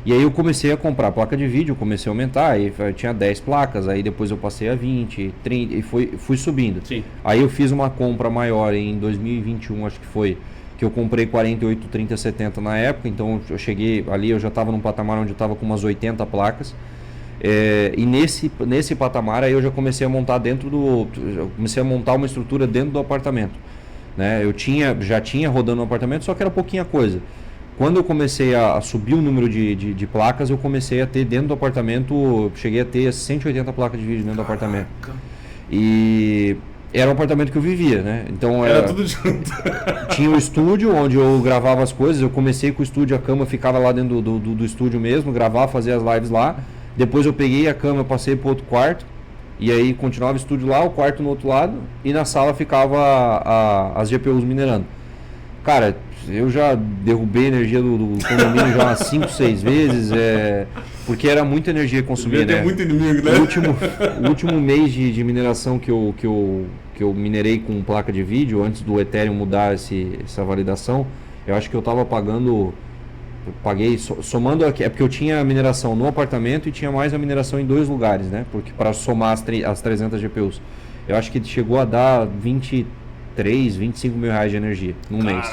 E aí eu comecei a comprar placa de vídeo, comecei a aumentar, aí eu tinha 10 placas, aí depois eu passei a 20, 30 e fui subindo. Sim. Aí eu fiz uma compra maior em 2021, acho que foi, que eu comprei 48, 30, 70 na época, então eu cheguei ali, eu já estava num patamar onde eu estava com umas 80 placas. E nesse patamar aí eu já comecei a montar uma estrutura dentro do apartamento, né? Já tinha rodando no apartamento, só que era pouquinha coisa. Quando eu comecei a subir o número de placas, eu comecei a ter dentro do apartamento, cheguei a ter 180 placas de vídeo dentro do apartamento. E era um apartamento que eu vivia, né? Então era tudo junto. Tinha o estúdio onde eu gravava as coisas, eu comecei com o estúdio, a cama ficava lá dentro do estúdio mesmo, gravava, fazia as lives lá. Depois eu peguei a cama, passei para outro quarto, e aí continuava o estúdio lá, o quarto no outro lado, e na sala ficava as GPUs minerando. Cara, eu já derrubei a energia do condomínio já umas 5, 6 vezes, porque era muita energia consumida, né? Tem muito inimigo, né? O último mês de mineração que eu minerei com placa de vídeo, antes do Ethereum mudar essa validação, eu acho que eu estava pagando... Eu paguei, somando aqui, porque eu tinha a mineração no apartamento e tinha mais a mineração em 2 lugares, né? Porque para somar as 300 GPUs, eu acho que chegou a dar 23, 25 mil reais de energia num mês.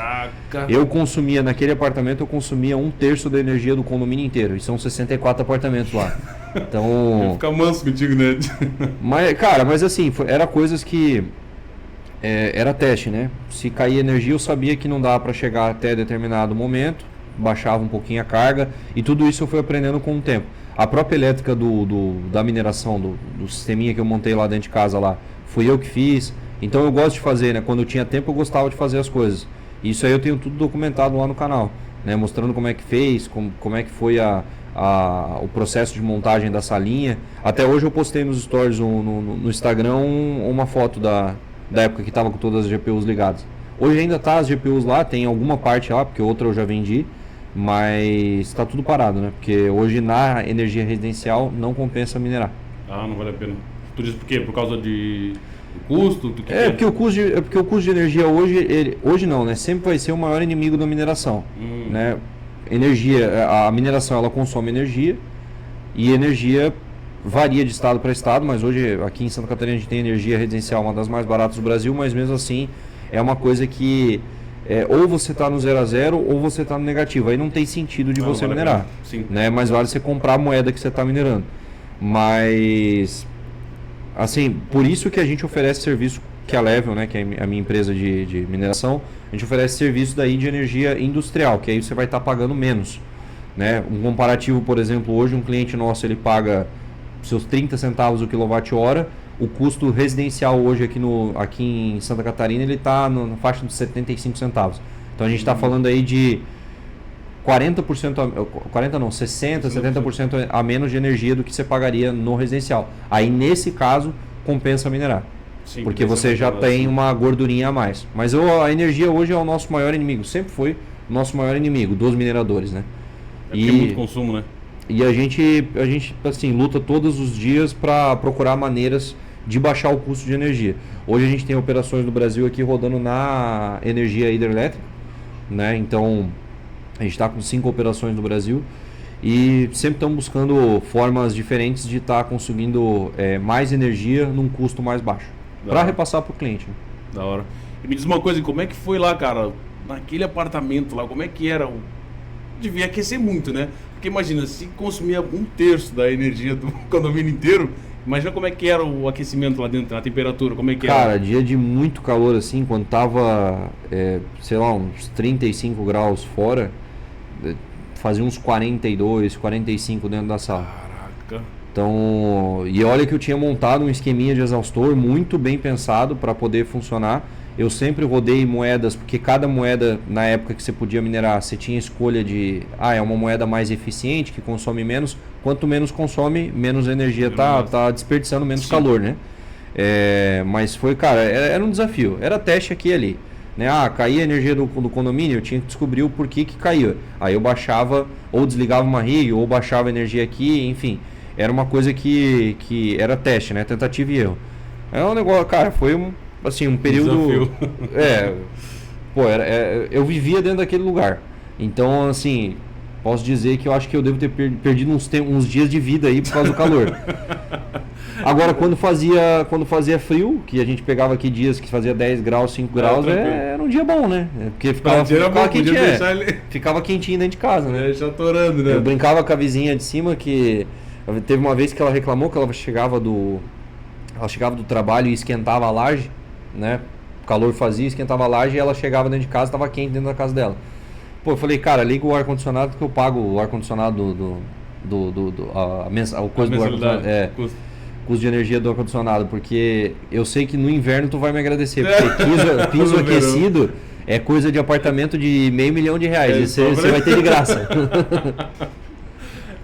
Eu consumia, naquele apartamento, eu consumia 1/3 da energia do condomínio inteiro, e são 64 apartamentos lá. Então... Fica manso contigo, né? Mas assim, era coisas que... era teste, né? Se cair energia, eu sabia que não dava para chegar até determinado momento, baixava um pouquinho a carga, e tudo isso eu fui aprendendo com o tempo. A própria elétrica da mineração, do sisteminha que eu montei lá dentro de casa lá, fui eu que fiz. Então eu gosto de fazer, né? Quando eu tinha tempo eu gostava de fazer as coisas. Isso aí eu tenho tudo documentado lá no canal, né? Mostrando como é que fez, como é que foi o processo de montagem da salinha. Até hoje eu postei nos stories no Instagram uma foto da época que estava com todas as GPUs ligadas. Hoje ainda tá as GPUs lá, tem alguma parte lá, porque outra eu já vendi. Mas está tudo parado, né? Porque hoje na energia residencial não compensa minerar. Ah, não vale a pena. Tu diz por quê? Por causa do custo? Porque o custo de energia hoje não, né? Sempre vai ser o maior inimigo da mineração, né? A mineração ela consome energia, e energia varia de estado para estado, mas hoje aqui em Santa Catarina a gente tem energia residencial, uma das mais baratas do Brasil, mas mesmo assim é uma coisa que ou você está no 0 a 0 ou você está no negativo. Aí não tem sentido de você minerar. Sim. Né? Mas vale você comprar a moeda que você está minerando. Mas, assim, por isso que a gente oferece serviço, que é a Level, né, que é a minha empresa de mineração, a gente oferece serviço daí de energia industrial, que aí você vai estar pagando menos. Né? Um comparativo, por exemplo, hoje um cliente nosso ele paga seus 30 centavos o quilowatt-hora. O custo residencial hoje aqui em Santa Catarina ele está na faixa de 75 centavos. Então a gente está falando aí de 60%, 70% a menos de energia do que você pagaria no residencial. Aí nesse caso compensa minerar. Sim, porque você já tem uma gordurinha a mais. Mas a energia hoje é o nosso maior inimigo. Sempre foi o nosso maior inimigo dos mineradores, né? Porque é muito consumo, né? E a gente assim, luta todos os dias para procurar maneiras de baixar o custo de energia. Hoje a gente tem operações no Brasil aqui rodando na energia hidrelétrica, né? Então a gente está com 5 operações no Brasil e sempre estamos buscando formas diferentes de estar conseguindo mais energia num custo mais baixo para repassar para o cliente. Né? Da hora. E me diz uma coisa, como é que foi lá, cara, naquele apartamento lá, como é que era? Devia aquecer muito, né? Porque imagina, se consumia 1/3 da energia do condomínio inteiro, imagina como é que era o aquecimento lá dentro, a temperatura, como é que era? Cara, dia de muito calor assim, quando tava, sei lá, uns 35 graus fora, fazia uns 42, 45 dentro da sala. Caraca. Então, e olha que eu tinha montado um esqueminha de exaustor muito bem pensado para poder funcionar. Eu sempre rodei moedas, porque cada moeda, na época que você podia minerar, você tinha escolha de, é uma moeda mais eficiente, que consome menos. Quanto menos consome, menos energia tá desperdiçando, menos calor, né? Mas foi, cara, era um desafio. Era teste aqui e ali. Né? Caía a energia do condomínio, eu tinha que descobrir o porquê que caía. Aí eu baixava, ou desligava uma rig, ou baixava a energia aqui, enfim. Era uma coisa que era teste, né? Tentativa e erro. É um negócio, cara, foi um período... eu vivia dentro daquele lugar. Então, assim, posso dizer que eu acho que eu devo ter perdido uns dias de vida aí por causa do calor. Agora, quando fazia frio, que a gente pegava aqui dias que fazia 10 graus, 5 graus, era um dia bom, né? Porque ficava quentinho dentro de casa, né? Já torando, né? Eu brincava com a vizinha de cima que... Teve uma vez que ela reclamou que ela chegava do trabalho e esquentava a laje, né? O calor fazia, esquentava a laje e ela chegava dentro de casa, estava quente dentro da casa dela. Pô, eu falei, cara, liga o ar-condicionado que eu pago o ar-condicionado o custo do ar-condicionado. Custo de energia do ar-condicionado, porque eu sei que no inverno tu vai me agradecer, porque piso aquecido é coisa de apartamento de R$500 mil e você vai ter de graça.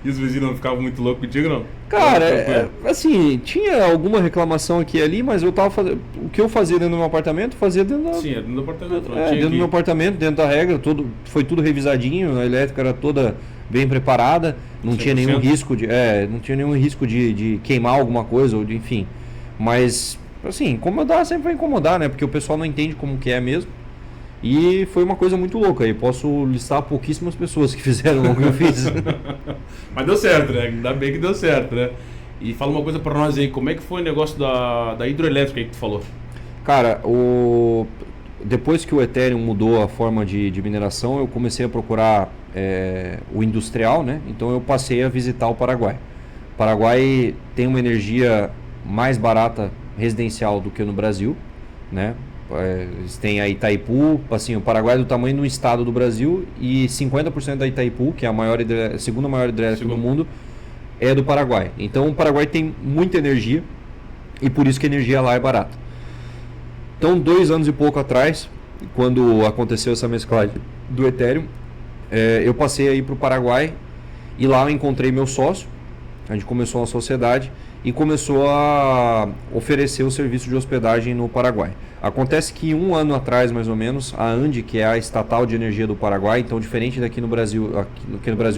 E os vizinhos não ficavam muito loucos contigo, não? Cara, assim, tinha alguma reclamação aqui e ali, mas eu tava fazendo. O que eu fazia dentro do meu apartamento, fazia dentro da. Sim, dentro do apartamento. Dentro do meu apartamento, dentro da regra, foi tudo revisadinho, a elétrica era toda bem preparada, não tinha nenhum risco de queimar alguma coisa, ou enfim. Mas, assim, incomodar sempre vai incomodar, né? Porque o pessoal não entende como que é mesmo. E foi uma coisa muito louca. Eu posso listar pouquíssimas pessoas que fizeram o que eu fiz. Mas deu certo, né? Ainda bem que deu certo, né? E fala uma coisa pra nós aí, como é que foi o negócio da hidroelétrica aí que tu falou? Cara, depois que o Ethereum mudou a forma de mineração, eu comecei a procurar o industrial, né? Então eu passei a visitar o Paraguai. O Paraguai tem uma energia mais barata residencial do que no Brasil, né? Eles têm a Itaipu, assim, o Paraguai é do tamanho do estado do Brasil e 50% da Itaipu, que é a segunda maior hidrelétrica do mundo, é do Paraguai. Então o Paraguai tem muita energia e por isso que a energia lá é barata. Então 2 anos e pouco atrás, quando aconteceu essa mesclagem do Ethereum, eu passei aí para o Paraguai e lá eu encontrei meu sócio, a gente começou uma sociedade e começou a oferecer o serviço de hospedagem no Paraguai. Acontece que 1 ano atrás, mais ou menos, a ANDE, que é a estatal de energia do Paraguai, então diferente daqui no Brasil,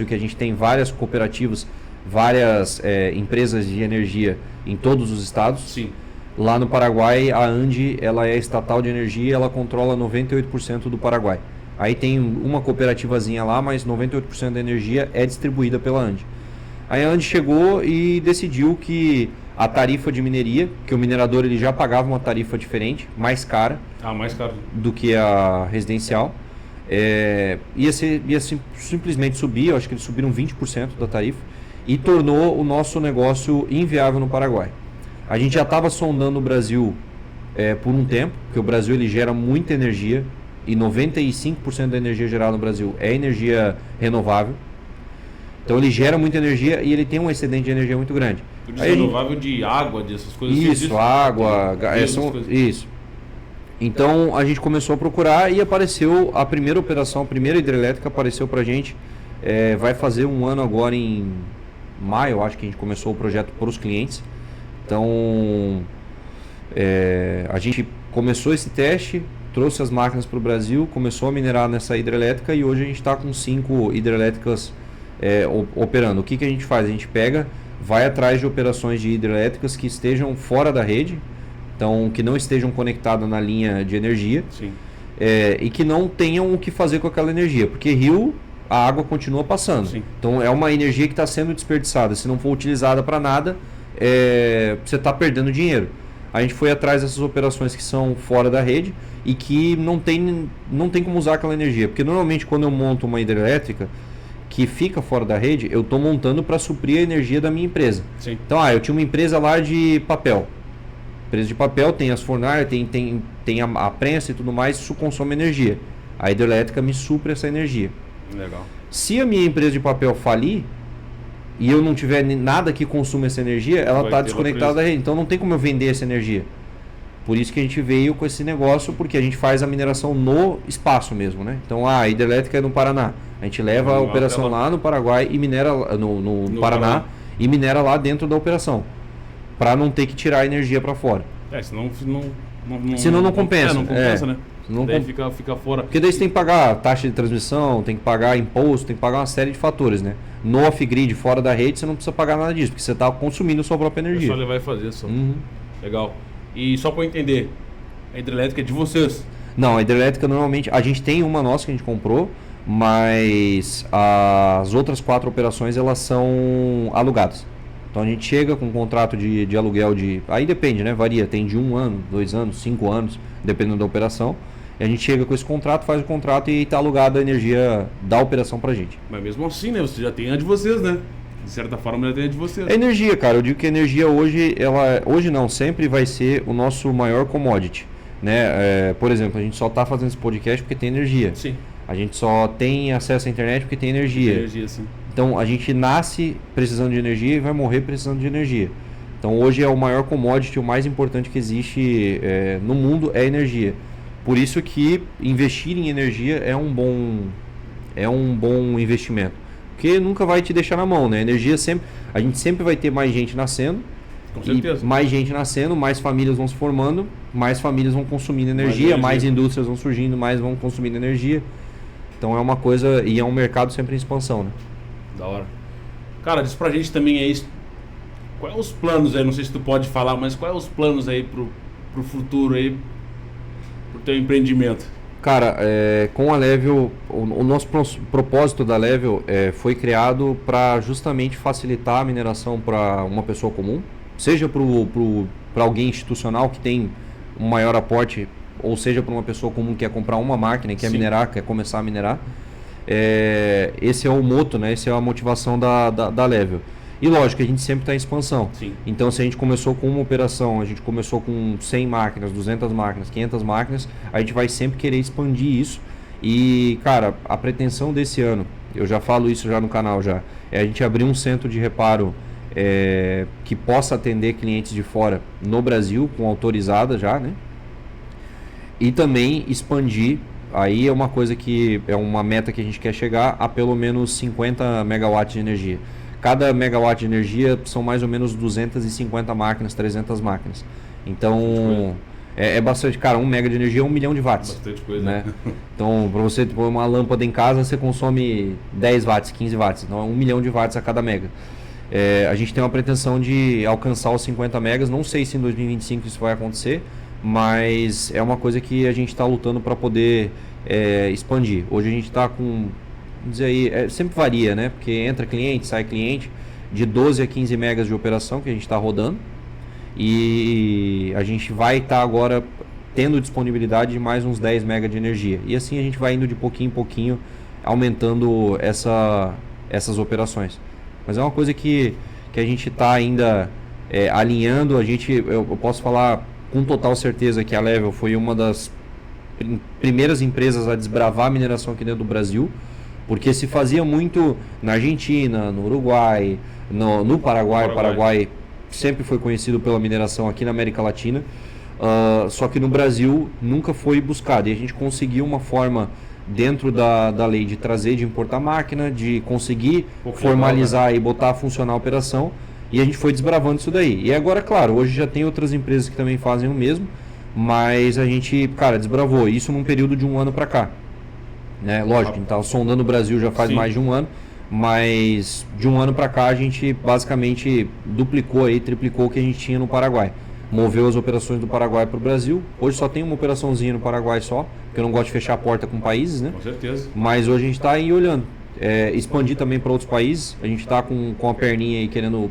que a gente tem várias cooperativas, várias empresas de energia em todos os estados. Sim. Lá no Paraguai, a ANDE, ela é estatal de energia, ela controla 98% do Paraguai. Aí tem uma cooperativazinha lá, mas 98% da energia é distribuída pela ANDE. Aí a ANDE chegou e decidiu que a tarifa de mineria, que o minerador ele já pagava uma tarifa diferente, mais cara, mais caro do que a residencial, ia simplesmente subir, eu acho que eles subiram 20% da tarifa, e tornou o nosso negócio inviável no Paraguai. A gente já estava sondando o Brasil por um tempo, porque o Brasil ele gera muita energia, e 95% da energia gerada no Brasil é energia renovável. Então ele gera muita energia e ele tem um excedente de energia muito grande. Renovável de água, dessas coisas. Isso, água, isso. Então a gente começou a procurar e apareceu a primeira operação, a primeira hidrelétrica apareceu pra gente. Vai fazer 1 ano agora em maio, acho que a gente começou o projeto para os clientes. Então a gente começou esse teste, trouxe as máquinas para o Brasil, começou a minerar nessa hidrelétrica e hoje a gente está com 5 hidrelétricas operando. O que a gente faz? A gente vai atrás de operações de hidrelétricas que estejam fora da rede, então que não estejam conectadas na linha de energia. Sim. E que não tenham o que fazer com aquela energia, porque rio, a água continua passando. Sim. Então é uma energia que está sendo desperdiçada. Se não for utilizada para nada, você está perdendo dinheiro. A gente foi atrás dessas operações que são fora da rede e que não tem como usar aquela energia, porque normalmente quando eu monto uma hidrelétrica que fica fora da rede, eu estou montando para suprir a energia da minha empresa. Sim. Então, eu tinha uma empresa lá de papel. Empresa de papel tem as fornalhas, tem a prensa e tudo mais, isso consome energia. A hidrelétrica me supre essa energia. Legal. Se a minha empresa de papel falir e eu não tiver nada que consuma essa energia, ela está desconectada da rede. Então não tem como eu vender essa energia. Por isso que a gente veio com esse negócio, porque a gente faz a mineração no espaço mesmo, né? Então a hidrelétrica é no Paraná. A gente leva a operação lá no Paraguai e minera no Paraná e minera lá dentro da operação. Para não ter que tirar a energia para fora. Senão não compensa. Não compensa, né? Daí fica fora. Porque daí você tem que pagar taxa de transmissão, tem que pagar imposto, tem que pagar uma série de fatores, né? No off-grid, fora da rede, você não precisa pagar nada disso, porque você está consumindo a sua própria energia. É só levar e fazer só. Legal. E só para eu entender, a hidrelétrica é de vocês? Não, a hidrelétrica normalmente, a gente tem uma nossa que a gente comprou, mas as outras 4 operações elas são alugadas. Então a gente chega com um contrato de aluguel aí depende, né? Varia, tem de 1 ano, 2 anos, 5 anos, dependendo da operação. E a gente chega com esse contrato, faz o contrato e está alugada a energia da operação pra gente. Mas mesmo assim, né? Você já tem a de vocês, né? De certa forma já tem a de vocês. É energia, cara. Eu digo que a energia hoje não, sempre vai ser o nosso maior commodity, né? Por exemplo, a gente só está fazendo esse podcast porque tem energia. Sim. A gente só tem acesso à internet porque tem energia. Tem energia, sim. Então a gente nasce precisando de energia e vai morrer precisando de energia. Então hoje é o maior commodity, o mais importante que existe no mundo é energia. Por isso que investir em energia é um bom investimento. Porque nunca vai te deixar na mão, né? A gente sempre vai ter mais gente nascendo. Com certeza. Mais gente nascendo, mais famílias vão se formando, mais famílias vão consumindo energia, mais indústrias vão surgindo, mais vão consumindo energia. Então é uma coisa, e é um mercado sempre em expansão, né? Da hora. Cara, diz pra gente também aí, quais é os planos aí, não sei se tu pode falar, mas quais é os planos aí pro futuro aí, pro teu empreendimento? Cara, com a Level, o nosso propósito da Level foi criado para justamente facilitar a mineração para uma pessoa comum, seja para alguém institucional que tem um maior aporte, ou seja para uma pessoa comum que quer comprar uma máquina e quer minerar, quer começar a minerar. Esse é o moto, né? Essa é a motivação da Level. E lógico, a gente sempre está em expansão. Sim. Então, se a gente começou com uma operação, a gente começou com 100 máquinas, 200 máquinas, 500 máquinas, a gente vai sempre querer expandir isso. E, cara, a pretensão desse ano, eu já falo isso já no canal já, é a gente abrir um centro de reparo que possa atender clientes de fora no Brasil, com autorizada já, né? E também expandir, aí é uma coisa que é uma meta que a gente quer chegar a pelo menos 50 megawatts de energia. Cada megawatt de energia são mais ou menos 250 máquinas, 300 máquinas. Então, é bastante. Cara, 1 mega de energia é 1 milhão de watts. Bastante coisa, né? Então, para você pôr uma lâmpada em casa, você consome 10 watts, 15 watts. Então, é 1 milhão de watts a cada mega. A gente tem uma pretensão de alcançar os 50 megas. Não sei se em 2025 isso vai acontecer, mas é uma coisa que a gente está lutando para poder expandir. Hoje a gente está com... dizer aí, sempre varia, né? Porque entra cliente, sai cliente, de 12 a 15 megas de operação que a gente está rodando, e a gente vai estar agora tendo disponibilidade de mais uns 10 megas de energia, e assim a gente vai indo de pouquinho em pouquinho aumentando essas operações. Mas é uma coisa que a gente está ainda alinhando. Eu posso falar com total certeza que a Level foi uma das primeiras empresas a desbravar a mineração aqui dentro do Brasil, porque se fazia muito na Argentina, no Uruguai, no Paraguai. O Paraguai sempre foi conhecido pela mineração aqui na América Latina, só que no Brasil nunca foi buscado. E a gente conseguiu uma forma dentro da lei de trazer, de importar máquina, de conseguir formalizar e botar a funcionar a operação, e a gente foi desbravando isso daí. E agora, claro, hoje já tem outras empresas que também fazem o mesmo, mas a gente, cara, desbravou isso num período de 1 ano para cá. Né? Lógico, a gente estava sondando o Brasil já faz mais de 1 ano, mas de um ano para cá a gente basicamente triplicou o que a gente tinha no Paraguai. Moveu as operações do Paraguai para o Brasil. Hoje só tem uma operaçãozinha no Paraguai só, porque eu não gosto de fechar a porta com países, né? Com certeza. Mas hoje a gente está aí olhando. Expandir também para outros países. A gente está com a perninha aí querendo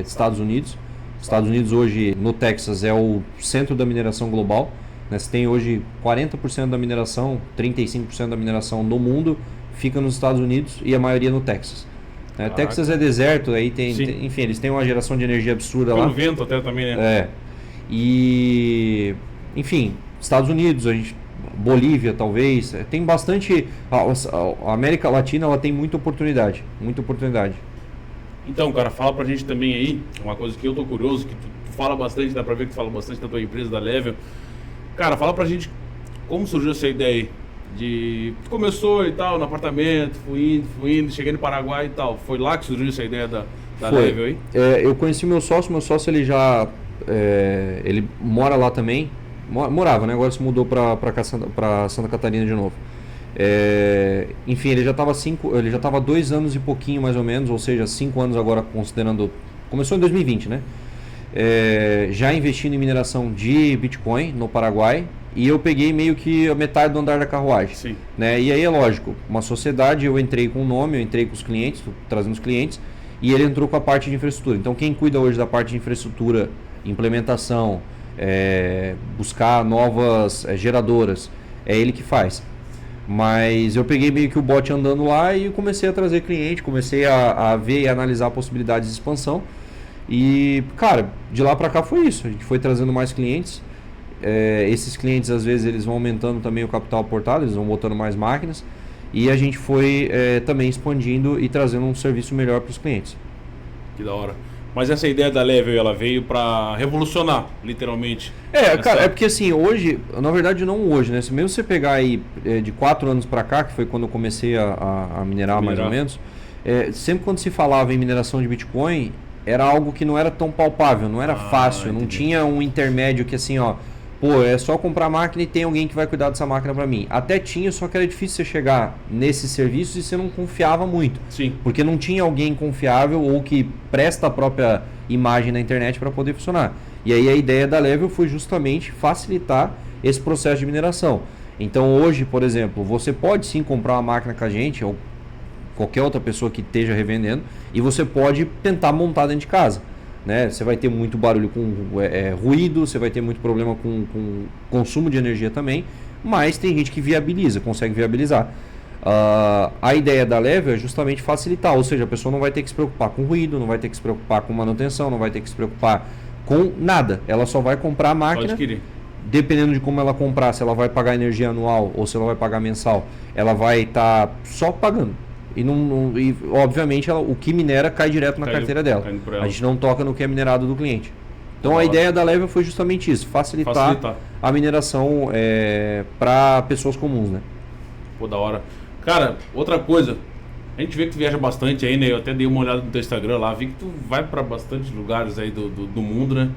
Estados Unidos. Estados Unidos hoje, no Texas, é o centro da mineração global. Né? Você tem hoje 40% da mineração, 35% da mineração no mundo fica nos Estados Unidos e a maioria no Texas. Texas é deserto, aí enfim, eles têm uma geração de energia absurda lá. Pelo vento até também, né? E, enfim, Estados Unidos, Bolívia talvez, tem bastante. A América Latina ela tem muita oportunidade, muita oportunidade. Então, cara, fala pra gente também aí, uma coisa que eu tô curioso, que tu fala bastante, dá pra ver que tu fala bastante da tua empresa, da Level. Cara, fala pra gente como surgiu essa ideia aí. Tu começou e tal, no apartamento, fui indo, cheguei no Paraguai e tal. Foi lá que surgiu essa ideia da Level aí? Eu conheci meu sócio ele já ele mora lá também. Morava, né? Agora se mudou para Santa Catarina de novo. Enfim, ele já estava 2 anos e pouquinho mais ou menos, ou seja, 5 anos agora considerando. Começou em 2020, né? Já investindo em mineração de Bitcoin no Paraguai. E eu peguei meio que a metade do andar da carruagem. Sim. Né? E aí é lógico, uma sociedade, eu entrei com o nome, eu entrei com os clientes, trazendo os clientes, e ele entrou com a parte de infraestrutura. Então quem cuida hoje da parte de infraestrutura, implementação, buscar novas geradoras, é ele que faz. Mas eu peguei meio que o bot andando lá e comecei a trazer cliente, comecei a ver e analisar possibilidades de expansão. E, cara, de lá para cá foi isso, a gente foi trazendo mais clientes. Esses clientes às vezes eles vão aumentando também o capital aportado, eles vão botando mais máquinas e a gente foi também expandindo e trazendo um serviço melhor para os clientes. Que da hora. Mas essa ideia da Level, ela veio para revolucionar, literalmente. Cara, é porque assim, hoje, na verdade não hoje, né? Mesmo você pegar aí de 4 anos para cá, que foi quando eu comecei a minerar mais ou menos, sempre quando se falava em mineração de Bitcoin, era algo que não era tão palpável, não era fácil, entendi. Não tinha um intermédio que assim, é só comprar a máquina e tem alguém que vai cuidar dessa máquina para mim. Até tinha, só que era difícil você chegar nesses serviços e você não confiava muito. Sim. Porque não tinha alguém confiável ou que presta a própria imagem na internet para poder funcionar. E aí a ideia da Level foi justamente facilitar esse processo de mineração. Então hoje, por exemplo, você pode sim comprar uma máquina com a gente ou qualquer outra pessoa que esteja revendendo e você pode tentar montar dentro de casa. Né? Você vai ter muito barulho com ruído, você vai ter muito problema com consumo de energia também, mas tem gente que consegue viabilizar. A ideia da Level é justamente facilitar, ou seja, a pessoa não vai ter que se preocupar com ruído, não vai ter que se preocupar com manutenção, não vai ter que se preocupar com nada. Ela só vai comprar a máquina, dependendo de como ela comprar, se ela vai pagar energia anual ou se ela vai pagar mensal, ela vai estar só pagando. E obviamente o que minera cai direto na carteira dela. A gente não toca no que é minerado do cliente. Então a ideia da Level foi justamente isso, facilitar a mineração para pessoas comuns, né? Pô, da hora. Cara, outra coisa, a gente vê que tu viaja bastante aí, né? Eu até dei uma olhada no teu Instagram lá, vi que tu vai para bastantes lugares aí do mundo, né?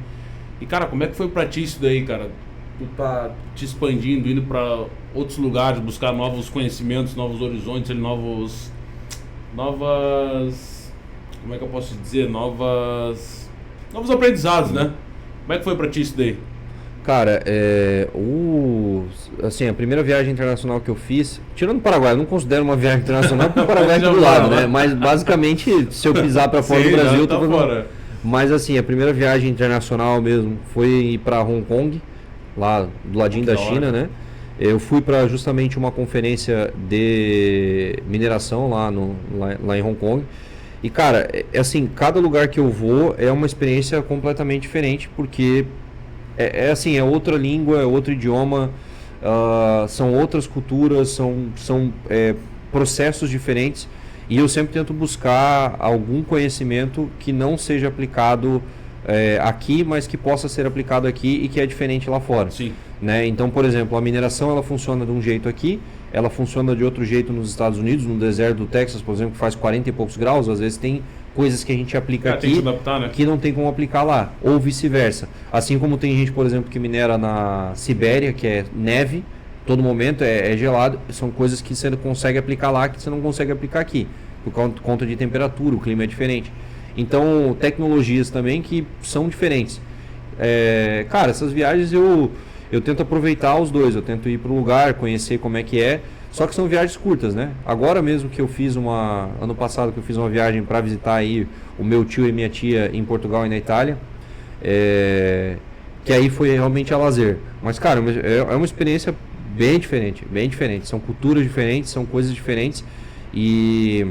E cara, como é que foi pra ti isso daí, cara? Tu tá te expandindo, indo para outros lugares, buscar novos conhecimentos, novos horizontes, novas, como é que eu posso dizer, novos aprendizados, né? Como é que foi pra ti isso daí? Cara, assim, a primeira viagem internacional que eu fiz, tirando o Paraguai, eu não considero uma viagem internacional porque o Paraguai é do lado, né? Mas basicamente, se eu pisar para fora do Brasil, eu tô fora. Mas assim, a primeira viagem internacional mesmo foi ir para Hong Kong, lá do ladinho da China, né? Eu fui para justamente uma conferência de mineração lá em Hong Kong. E cara, assim, cada lugar que eu vou é uma experiência completamente diferente, porque assim, é outra língua, é outro idioma, são outras culturas, são processos diferentes. E eu sempre tento buscar algum conhecimento que não seja aplicado aqui, mas que possa ser aplicado aqui e que é diferente lá fora. Sim. Né? Então, por exemplo, a mineração ela funciona de um jeito aqui, ela funciona de outro jeito nos Estados Unidos, no deserto do Texas, por exemplo, que faz 40 e poucos graus, às vezes tem coisas que a gente aplica aqui tem que adaptar, né? Que não tem como aplicar lá, ou vice-versa. Assim como tem gente, por exemplo, que minera na Sibéria, que é neve, todo momento é gelado, são coisas que você consegue aplicar lá que você não consegue aplicar aqui. por conta de temperatura, o clima é diferente. Então, tecnologias também que são diferentes. Cara, essas viagens eu tento aproveitar os dois, eu tento ir para o lugar, conhecer como é que é, só que são viagens curtas, né? Agora mesmo que eu fiz ano passado que eu fiz uma viagem para visitar aí o meu tio e minha tia em Portugal e na Itália, que aí foi realmente a lazer. Mas, cara, é uma experiência bem diferente, são culturas diferentes, são coisas diferentes e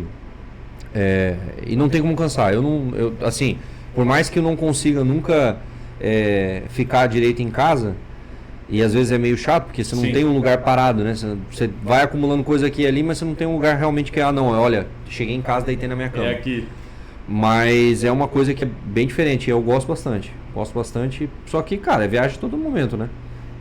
não tem como cansar. Assim, por mais que eu não consiga nunca ficar direito em casa, e às vezes é meio chato, porque você não tem um lugar parado, né? Você vai acumulando coisa aqui e ali, mas você não tem um lugar realmente que, olha, cheguei em casa, deitei na minha cama. É aqui. Mas é uma coisa que é bem diferente, eu gosto bastante, só que, cara, é viagem a todo momento, né?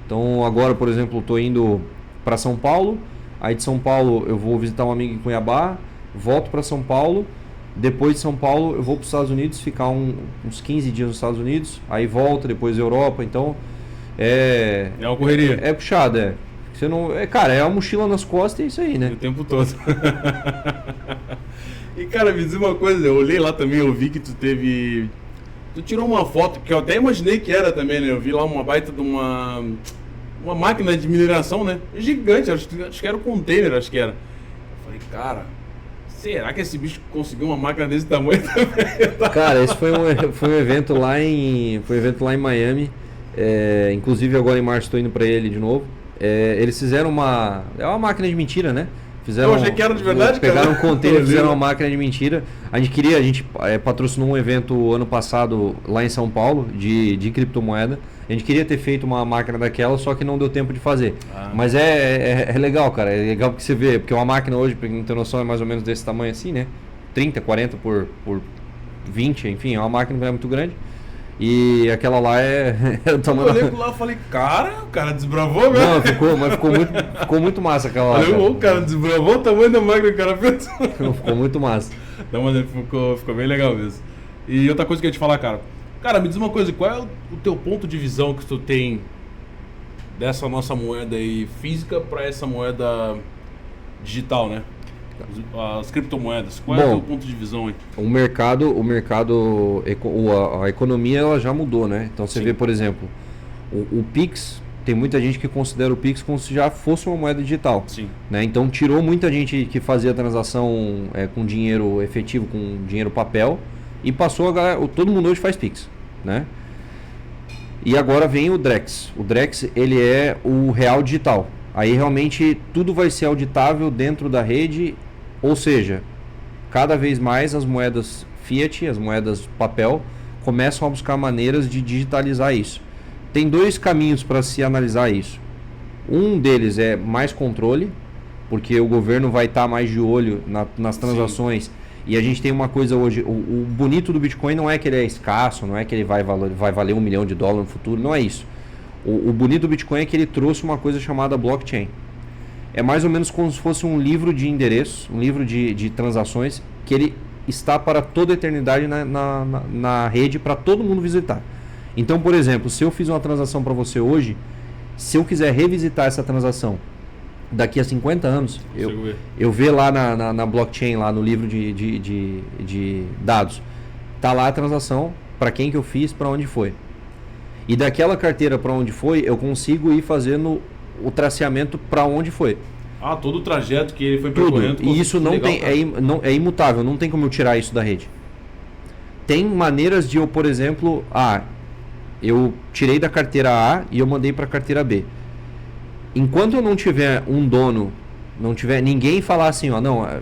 Então agora, por exemplo, eu tô indo para São Paulo, aí de São Paulo eu vou visitar um amigo em Cuiabá, volto para São Paulo, depois de São Paulo eu vou para os Estados Unidos, ficar uns 15 dias nos Estados Unidos, aí volto, depois Europa, então é uma correria. É puxado, Você não, cara, é uma mochila nas costas e é isso aí, né? O tempo todo. E, cara, me diz uma coisa, eu olhei lá também, eu vi que tu tirou uma foto, que eu até imaginei que era também, né? Eu vi lá uma baita de uma máquina de mineração, né? Gigante, acho que era um container, acho que era. Eu falei, cara, será que esse bicho conseguiu uma máquina desse tamanho também? Cara, esse foi um evento lá em Miami. Inclusive agora em março estou indo para ele de novo. Eles fizeram uma máquina de mentira, né? Eu achei que era de verdade, pegaram um container e fizeram uma máquina de mentira. A gente patrocinou um evento ano passado lá em São Paulo de criptomoeda. A gente queria ter feito uma máquina daquela, só que não deu tempo de fazer. Mas é legal, cara. É legal porque você vê, porque uma máquina hoje, pra quem tem noção, é mais ou menos desse tamanho assim, né? 30, 40 por 20, enfim, é uma máquina que não é muito grande. E aquela lá eu tamanho. Eu olhei lá e falei, cara, o cara desbravou mesmo. Não, mas ficou muito massa aquela lá. O cara desbravou o tamanho da máquina que o cara fez. Ficou muito massa. Não, mas ficou bem legal mesmo. E outra coisa que eu ia te falar, cara. Cara, me diz uma coisa, qual é o teu ponto de visão que tu tem dessa nossa moeda aí física para essa moeda digital, né? As criptomoedas. Qual é o teu ponto de visão aí? A economia ela já mudou, né? Então você vê, por exemplo, o Pix, tem muita gente que considera o Pix como se já fosse uma moeda digital. Sim. Né? Então tirou muita gente que fazia transação com dinheiro efetivo, com dinheiro papel, e passou todo mundo hoje faz Pix, né? E agora vem o Drex. O Drex, ele é o real digital. Aí realmente tudo vai ser auditável dentro da rede, ou seja, cada vez mais as moedas fiat, as moedas papel, começam a buscar maneiras de digitalizar isso. Tem dois caminhos para se analisar isso. Um deles é mais controle, porque o governo vai estar mais de olho nas transações. Sim. E a gente tem uma coisa hoje, o bonito do Bitcoin não é que ele é escasso, não é que ele vai valer $1 milhão no futuro, não é isso. O bonito do Bitcoin é que ele trouxe uma coisa chamada blockchain. É mais ou menos como se fosse um livro de endereços, um livro de transações, que ele está para toda a eternidade na rede para todo mundo visitar. Então, por exemplo, se eu fiz uma transação para você hoje, se eu quiser revisitar essa transação daqui a 50 anos, eu ver lá na blockchain, lá no livro de dados, tá lá a transação, para quem que eu fiz, para onde foi. E daquela carteira para onde foi, eu consigo ir fazendo o traceamento para onde foi. Todo o trajeto que ele foi percorrendo. E isso não tem, é imutável, não tem como eu tirar isso da rede. Tem maneiras de eu, por exemplo, eu tirei da carteira A e eu mandei para a carteira B. Enquanto eu não tiver um dono, não tiver ninguém falar assim,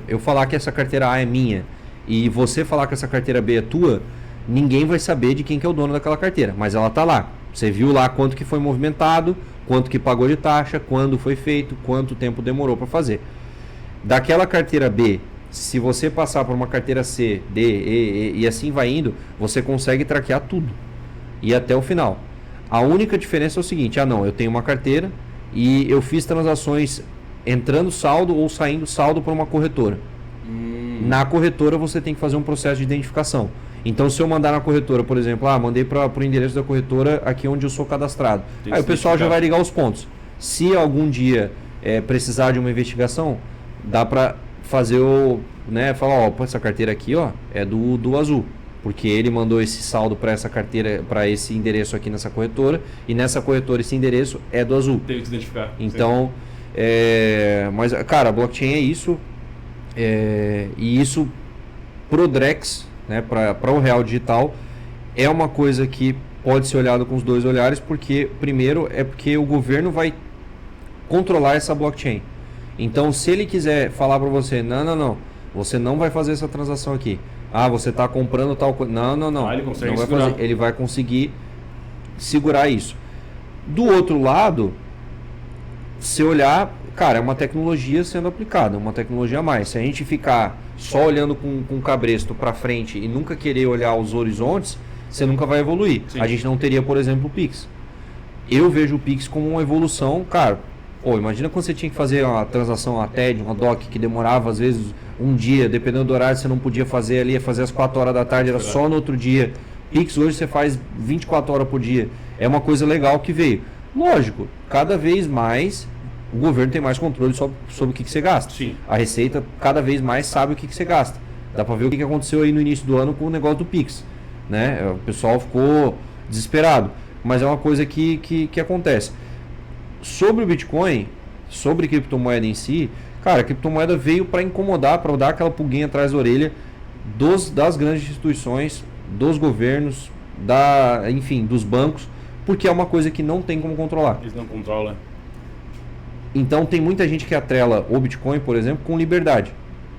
eu falar que essa carteira A é minha e você falar que essa carteira B é tua, ninguém vai saber de quem que é o dono daquela carteira, mas ela tá lá. Você viu lá quanto que foi movimentado, quanto que pagou de taxa, quando foi feito, quanto tempo demorou para fazer. Daquela carteira B, se você passar por uma carteira C, D, E assim vai indo, você consegue traquear tudo e até o final. A única diferença é o seguinte, eu tenho uma carteira e eu fiz transações entrando saldo ou saindo saldo para uma corretora. Na corretora você tem que fazer um processo de identificação. Então se eu mandar na corretora, por exemplo, mandei para o endereço da corretora aqui onde eu sou cadastrado. Aí o pessoal já vai ligar os pontos. Se algum dia precisar de uma investigação, dá para fazer falar, ó, essa carteira aqui, ó, é do Azul. Porque ele mandou esse saldo para essa carteira, para esse endereço aqui nessa corretora, e nessa corretora esse endereço é do Azul. Tem que se identificar. Então, mas, cara, a blockchain é isso, e isso pro Drex, né, para o real digital, é uma coisa que pode ser olhado com os dois olhares, porque, primeiro, é porque o governo vai controlar essa blockchain. Então, se ele quiser falar para você, não, você não vai fazer essa transação aqui. Ah, você está comprando tal coisa. Não. Ele consegue não vai segurar. fazer. Ele vai conseguir segurar isso. Do outro lado, se olhar, cara, é uma tecnologia sendo aplicada, uma tecnologia a mais. Se a gente ficar só olhando com o cabresto para frente e nunca querer olhar os horizontes, você nunca vai evoluir. Sim. A gente não teria, por exemplo, o Pix. Eu vejo o Pix como uma evolução, cara. Pô, imagina quando você tinha que fazer uma transação, uma TED, uma DOC, que demorava às vezes um dia, dependendo do horário, você não podia fazer ali, ia fazer às 4 horas da tarde, era só no outro dia. Pix hoje você faz 24 horas por dia. É uma coisa legal que veio. Lógico, cada vez mais o governo tem mais controle sobre o que você gasta. Sim. A Receita cada vez mais sabe o que você gasta. Dá pra ver o que aconteceu aí no início do ano com o negócio do Pix, né? O pessoal ficou desesperado, mas é uma coisa que acontece. Sobre o Bitcoin, sobre criptomoeda em si, cara, a criptomoeda veio para incomodar, para dar aquela pulguinha atrás da orelha das grandes instituições, dos governos, enfim, dos bancos, porque é uma coisa que não tem como controlar. Eles não controlam. Então tem muita gente que atrela o Bitcoin, por exemplo, com liberdade.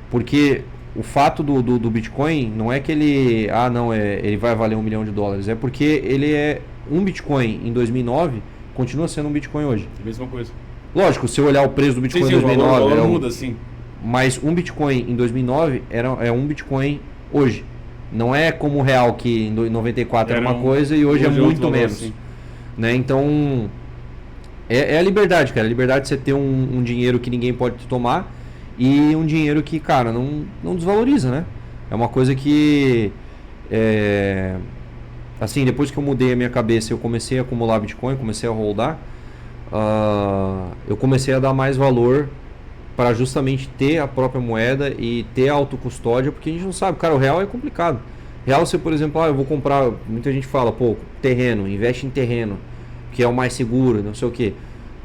Porque o fato do Bitcoin não é que ele ele vai valer $1 milhão, é porque ele é um Bitcoin em 2009, continua sendo um Bitcoin hoje. É a mesma coisa. Lógico, se eu olhar o preço do Bitcoin em 2009... o valor muda, sim. Mas um Bitcoin em 2009 é um Bitcoin hoje. Não é como o real, que em 94 era uma coisa e hoje é muito menos. Assim. Né? Então, é a liberdade, cara. A liberdade de você ter um dinheiro que ninguém pode tomar e um dinheiro que, cara, não desvaloriza, né? É uma coisa que... Assim, depois que eu mudei a minha cabeça, eu comecei a acumular Bitcoin, comecei a holdar, eu comecei a dar mais valor para justamente ter a própria moeda e ter a autocustódia, porque a gente não sabe, cara, o real é complicado. Real, você, por exemplo, eu vou comprar, muita gente fala, pô, terreno, investe em terreno, que é o mais seguro, não sei o quê.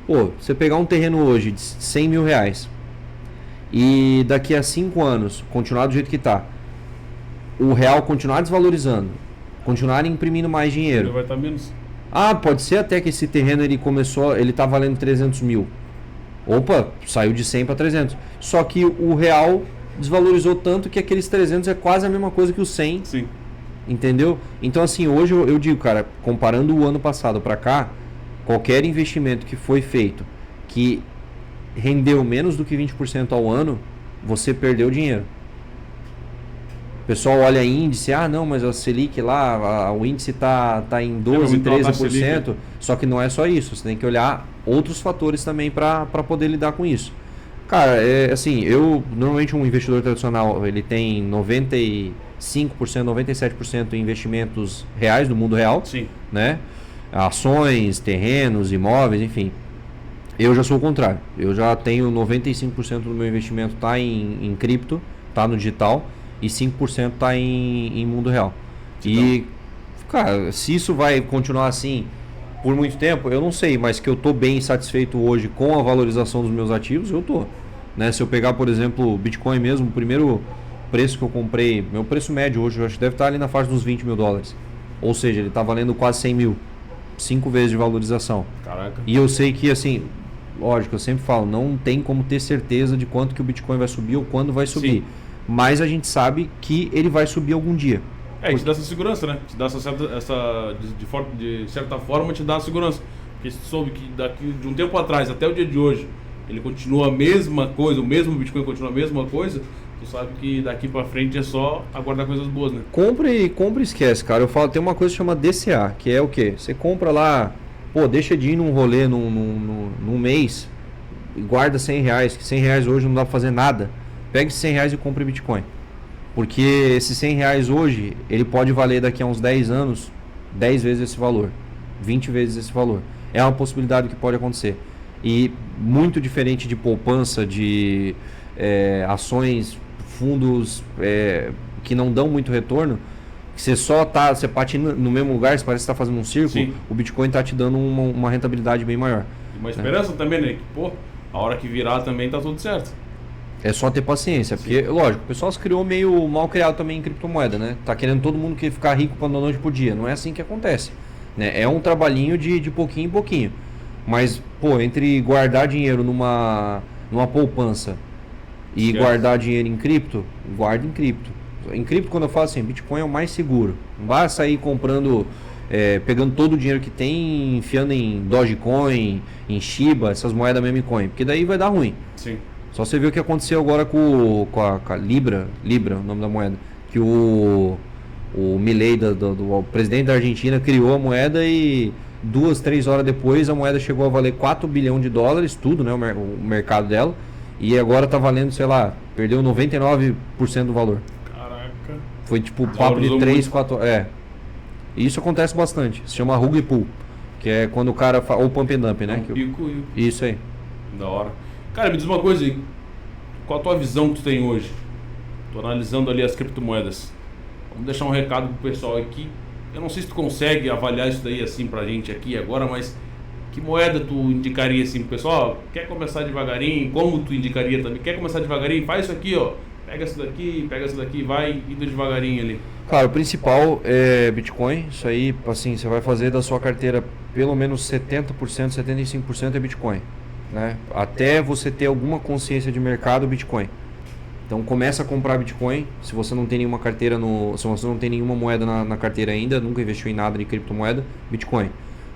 Pô, você pegar um terreno hoje de R$100 mil e daqui a 5 anos continuar do jeito que está, o real continuar desvalorizando, continuar imprimindo mais dinheiro. Ele vai estar menos. Pode ser até que esse terreno ele tá valendo 300 mil. Opa, saiu de 100 para 300. Só que o real desvalorizou tanto que aqueles 300 é quase a mesma coisa que os 100. Sim. Entendeu? Então assim, hoje eu digo, cara, comparando o ano passado para cá, qualquer investimento que foi feito que rendeu menos do que 20% ao ano, você perdeu dinheiro. O pessoal olha índice, não, mas a Selic lá, o índice tá em 12%, 13%, só que não é só isso, você tem que olhar outros fatores também para poder lidar com isso. Cara, assim, normalmente um investidor tradicional, ele tem 95%, 97% em investimentos reais, do mundo real. Sim. Né? Ações, terrenos, imóveis, enfim. Eu já sou o contrário, eu já tenho 95% do meu investimento tá em cripto, tá no digital, e 5% está em mundo real. Então, e, cara, se isso vai continuar assim por muito tempo, eu não sei, mas que eu estou bem satisfeito hoje com a valorização dos meus ativos, eu estou. Né? Se eu pegar, por exemplo, o Bitcoin mesmo, o primeiro preço que eu comprei, meu preço médio hoje, eu acho que deve estar ali na faixa dos $20 mil. Ou seja, ele está valendo quase 100 mil. 5 vezes de valorização. Caraca. E eu sei que, assim, lógico, eu sempre falo, não tem como ter certeza de quanto que o Bitcoin vai subir ou quando vai subir. Sim. Mas a gente sabe que ele vai subir algum dia. Te dá essa segurança, né? Te dá de certa forma, te dá a segurança. Porque você soube que daqui de um tempo atrás até o dia de hoje, ele continua a mesma coisa, o mesmo Bitcoin continua a mesma coisa, tu sabe que daqui pra frente é só aguardar coisas boas, né? Compra e esquece, cara. Eu falo, tem uma coisa que chama DCA, que é o quê? Você compra lá, deixa de ir num rolê num mês e guarda R$100, que R$100 hoje não dá pra fazer nada. Pegue esses R$100 e compre Bitcoin. Porque esses R$100 hoje, ele pode valer daqui a uns 10 anos 10 vezes esse valor, 20 vezes esse valor. É uma possibilidade que pode acontecer. E muito diferente de poupança, de ações, fundos que não dão muito retorno, que você patina no mesmo lugar, você parece que está fazendo um círculo, sim, o Bitcoin está te dando uma rentabilidade bem maior. Uma esperança também, né? Que, pô, a hora que virar também tá tudo certo. É só ter paciência, porque, lógico, o pessoal se criou meio mal criado também em criptomoeda, né? Tá querendo todo mundo que ficar rico para da noite pro dia. Não é assim que acontece, né? É um trabalhinho de pouquinho em pouquinho. Mas, pô, entre guardar dinheiro numa poupança e guardar dinheiro em cripto, guarda em cripto. Em cripto, quando eu falo assim, Bitcoin é o mais seguro. Não vai sair comprando, pegando todo o dinheiro que tem, enfiando em Dogecoin, em Shiba, essas moedas meme coin, porque daí vai dar ruim. Sim. Só você viu o que aconteceu agora com a Libra, o nome da moeda, que o Milei, o presidente da Argentina, criou a moeda e 2-3 horas depois a moeda chegou a valer 4 bilhões de dólares, tudo, né, o mercado dela, e agora está valendo, sei lá, perdeu 99% do valor. Caraca. Foi tipo papo de 3, 4... E isso acontece bastante, se chama rug pull, que é quando o cara ou pump and dump, né? Isso aí. Da hora. Cara, me diz uma coisa aí, qual a tua visão que tu tem hoje? Tô analisando ali as criptomoedas. Vamos deixar um recado pro pessoal aqui. Eu não sei se tu consegue avaliar isso daí assim pra gente aqui agora, mas que moeda tu indicaria assim pro pessoal? Quer começar devagarinho? Como tu indicaria também? Quer começar devagarinho? Faz isso aqui, ó. Pega essa daqui, vai indo devagarinho ali. Cara, o principal é Bitcoin. Isso aí, assim, você vai fazer da sua carteira pelo menos 70%, 75% é Bitcoin, né? Até você ter alguma consciência de mercado, Bitcoin. Então começa a comprar Bitcoin. Se você não tem nenhuma carteira se você não tem nenhuma moeda na carteira ainda, nunca investiu em nada de criptomoeda, Bitcoin.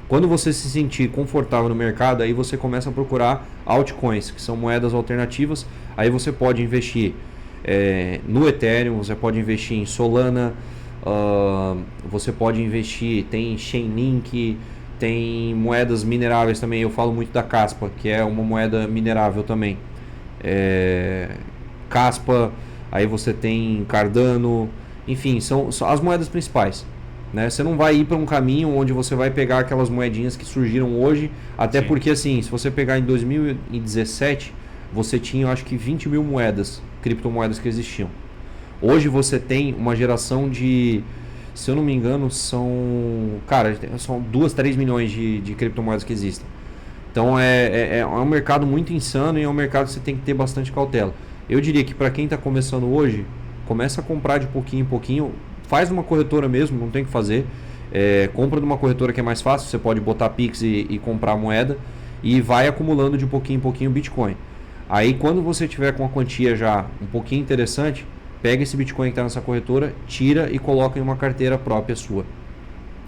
Quando você se sentir confortável no mercado, aí você começa a procurar altcoins, que são moedas alternativas. Aí você pode investir no Ethereum, você pode investir em Solana, você pode investir, tem Chainlink, tem moedas mineráveis também. Eu falo muito da Caspa, que é uma moeda minerável também. Caspa, aí você tem Cardano, enfim, são as moedas principais, né? Você não vai ir para um caminho onde você vai pegar aquelas moedinhas que surgiram hoje, até Sim. porque assim, se você pegar em 2017, você tinha, eu acho que 20 mil moedas, criptomoedas que existiam. Hoje você tem uma geração de, se eu não me engano, são 2-3 milhões de criptomoedas que existem. Então é um mercado muito insano e é um mercado que você tem que ter bastante cautela. Eu diria que para quem está começando hoje, começa a comprar de pouquinho em pouquinho, faz uma corretora mesmo, não tem o que fazer. Compra de uma corretora que é mais fácil, você pode botar Pix e comprar a moeda e vai acumulando de pouquinho em pouquinho Bitcoin. Aí quando você tiver com a quantia já um pouquinho interessante, pega esse Bitcoin que está nessa corretora, tira e coloca em uma carteira própria sua.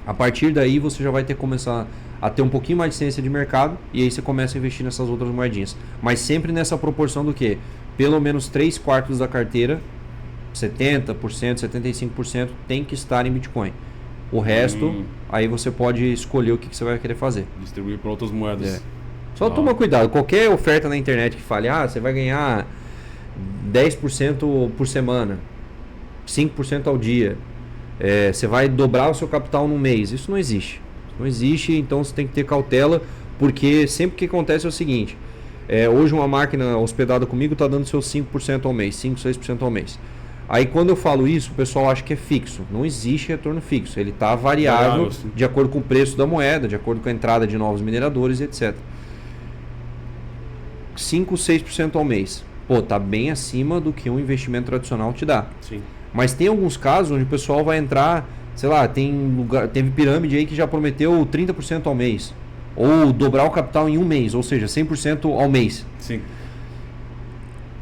A partir daí você já vai ter que começar a ter um pouquinho mais de ciência de mercado e aí você começa a investir nessas outras moedinhas. Mas sempre nessa proporção do quê? Pelo menos 3/4 da carteira, 70%, 75% tem que estar em Bitcoin. O resto, aí você pode escolher o que você vai querer fazer. Distribuir para outras moedas. Só toma cuidado, qualquer oferta na internet que fale, você vai ganhar 10% por semana, 5% ao dia, você vai dobrar o seu capital num mês, isso não existe. Não existe, então você tem que ter cautela, porque sempre que acontece é o seguinte, hoje uma máquina hospedada comigo está dando seus 5% ao mês, 5, 6% ao mês. Aí quando eu falo isso, o pessoal acha que é fixo. Não existe retorno fixo, ele está variável de acordo com o preço da moeda, de acordo com a entrada de novos mineradores, etc. 5, 6% ao mês. Pô, tá bem acima do que um investimento tradicional te dá. Sim. Mas tem alguns casos onde o pessoal vai entrar, sei lá, teve pirâmide aí que já prometeu 30% ao mês. Ou dobrar o capital em um mês, ou seja, 100% ao mês. Sim.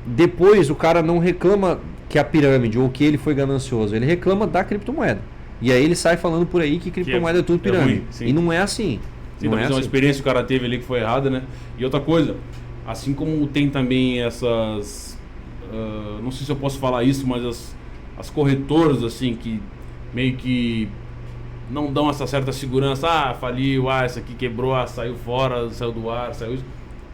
Depois o cara não reclama que a pirâmide ou que ele foi ganancioso, ele reclama da criptomoeda. E aí ele sai falando por aí que criptomoeda é tudo pirâmide. E não é assim. Não é assim. Uma experiência que o cara teve ali que foi errada, né? E outra coisa, assim como tem também essas... não sei se eu posso falar isso, mas as corretoras, assim, que meio que não dão essa certa segurança. Faliu, essa aqui quebrou, saiu fora, saiu do ar, saiu isso.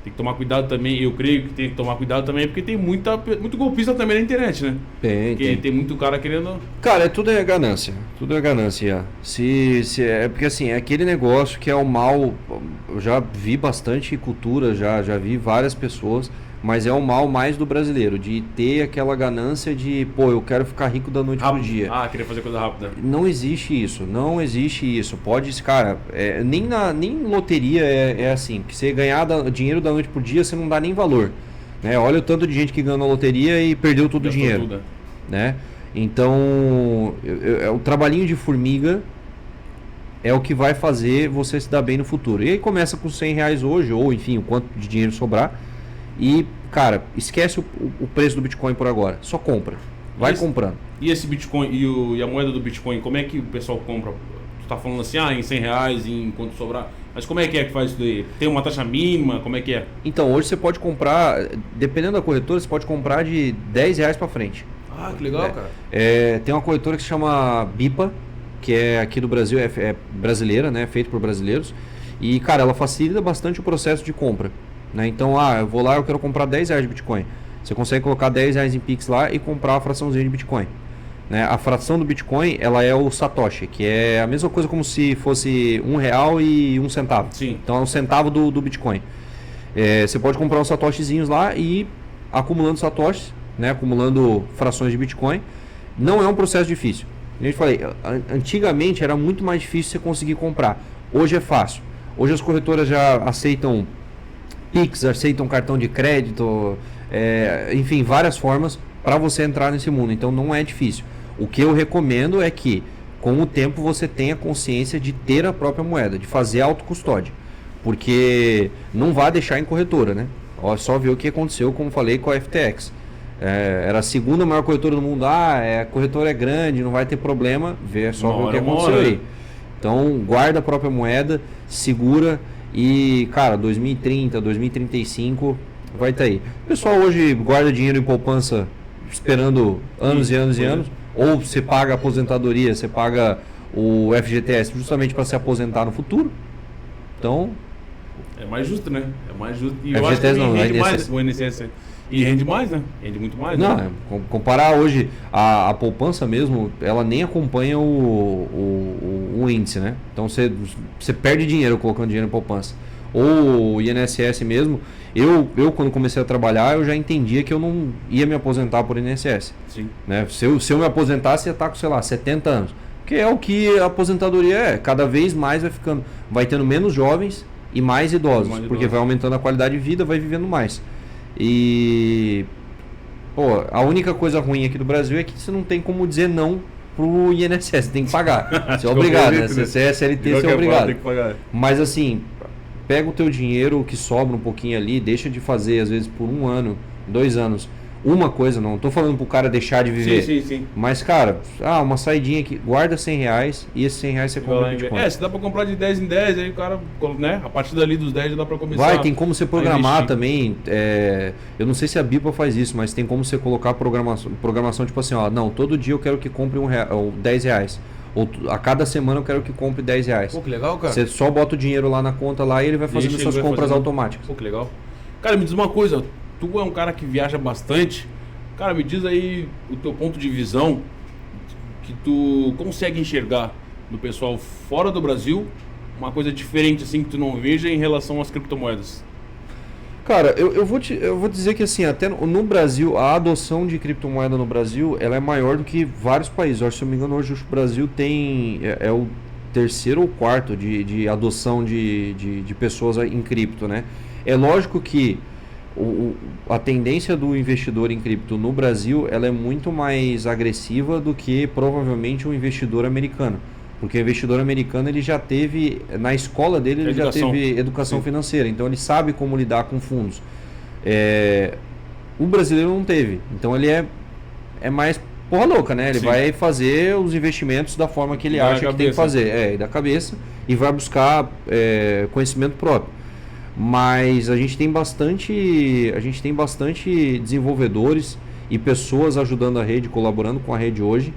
Tem que tomar cuidado também, eu creio que tem que tomar cuidado também, porque tem muito golpista também na internet, né? Tem muito cara querendo... Cara, tudo é ganância, porque assim, é aquele negócio que é o mal, eu já vi bastante cultura, já vi várias pessoas, mas é o mal mais do brasileiro, de ter aquela ganância de, pô, eu quero ficar rico da noite pro dia. Queria fazer coisa rápida. Não existe isso. Pode, cara, nem em loteria é assim, porque você ganhar dinheiro da noite pro dia, você não dá nem valor. Né? Olha o tanto de gente que ganhou na loteria e perdeu todo o dinheiro. Tudo. Né? Então, o trabalhinho de formiga é o que vai fazer você se dar bem no futuro. E aí começa com R$100 hoje, ou enfim, o quanto de dinheiro sobrar. E, cara, esquece o preço do Bitcoin por agora. Só compra. Vai comprando. E esse Bitcoin e a moeda do Bitcoin, como é que o pessoal compra? Tu tá falando assim, em R$100, em quanto sobrar. Mas como é que faz isso daí? Tem uma taxa mínima? Como é que é? Então, hoje você pode comprar, dependendo da corretora, você pode comprar de R$10 para frente. Ah, que legal, cara. Tem uma corretora que se chama BIPA, que é aqui do Brasil, é brasileira, né? Feito por brasileiros. E, cara, ela facilita bastante o processo de compra. Né? Então, eu vou lá, eu quero comprar R$10 de Bitcoin. Você consegue colocar R$10 em Pix lá e comprar a fraçãozinha de Bitcoin. Né? A fração do Bitcoin, ela é o Satoshi, que é a mesma coisa como se fosse R$1 e 1 centavo. Sim. Então é um centavo do Bitcoin. Você pode comprar uns Satoshizinhos lá e ir acumulando Satoshis, né? Acumulando frações de Bitcoin. Não é um processo difícil. A gente falei, antigamente era muito mais difícil você conseguir comprar. Hoje é fácil. Hoje as corretoras já aceitam Pix, aceitam cartão de crédito, enfim, várias formas para você entrar nesse mundo. Então não é difícil. O que eu recomendo é que, com o tempo, você tenha consciência de ter a própria moeda, de fazer autocustódia. Porque não vá deixar em corretora, né? Só ver o que aconteceu, como falei, com a FTX. Era a segunda maior corretora do mundo. A corretora é grande, não vai ter problema. Só ver o que aconteceu aí. Então, guarda a própria moeda, segura e, cara, 2030, 2035 vai estar aí. O pessoal hoje guarda dinheiro em poupança esperando anos e anos e anos. Ou você paga a aposentadoria, você paga o FGTS justamente para se aposentar no futuro. Então... é mais justo, né? É mais justo. E eu acho que rende mais o INSS. E rende mais, né? Rende muito mais. Não, né? Comparar hoje a poupança mesmo, ela nem acompanha o índice, né? Então você perde dinheiro colocando dinheiro em poupança. Ou o INSS mesmo, eu quando comecei a trabalhar, eu já entendia que eu não ia me aposentar por INSS. Sim. Né? Se eu me aposentasse, ia estar com, sei lá, 70 anos. Que é o que a aposentadoria é. Cada vez mais vai tendo menos jovens e mais idosos. Porque vai aumentando a qualidade de vida, vai vivendo mais. E... a única coisa ruim aqui do Brasil é que você não tem como dizer não pro INSS. Você tem que pagar. Você é obrigado, né? Se você é SLT, você é obrigado. Tem que pagar. Mas assim... pega o teu dinheiro que sobra um pouquinho ali, deixa de fazer, às vezes por 1 ano, 2 anos, uma coisa, não tô falando pro cara deixar de viver. Sim. Mas, cara, uma saidinha aqui, guarda R$100 e esses R$100 você compra Bitcoin. Se dá pra comprar de 10 em 10, aí o cara, né, a partir dali dos 10 já dá pra começar. Tem como você programar também, eu não sei se a BIPA faz isso, mas tem como você colocar programação tipo assim, não, todo dia eu quero que compre R$10. Ou a cada semana eu quero que compre R$10. Pô, que legal, cara. Você só bota o dinheiro lá na conta lá e ele vai fazendo suas compras automáticas. Pô, que legal. Cara, me diz uma coisa, tu é um cara que viaja bastante. Cara, me diz aí o teu ponto de visão que tu consegue enxergar do pessoal fora do Brasil, uma coisa diferente assim que tu não veja em relação às criptomoedas. Cara, eu vou dizer que assim, até no Brasil, a adoção de criptomoeda no Brasil, ela é maior do que vários países. Se eu não me engano, hoje o Brasil tem o 3º ou 4º de adoção de pessoas em cripto, né? É lógico que a tendência do investidor em cripto no Brasil, ela é muito mais agressiva do que provavelmente um investidor americano. Porque o investidor americano, ele já teve, na escola dele, ele já teve educação financeira. Então, ele sabe como lidar com fundos. O brasileiro não teve. Então, ele é mais porra louca, né? Ele vai fazer os investimentos da forma que ele acha que tem que fazer. Da cabeça. E vai buscar conhecimento próprio. Mas a gente tem bastante desenvolvedores e pessoas ajudando a rede, colaborando com a rede hoje,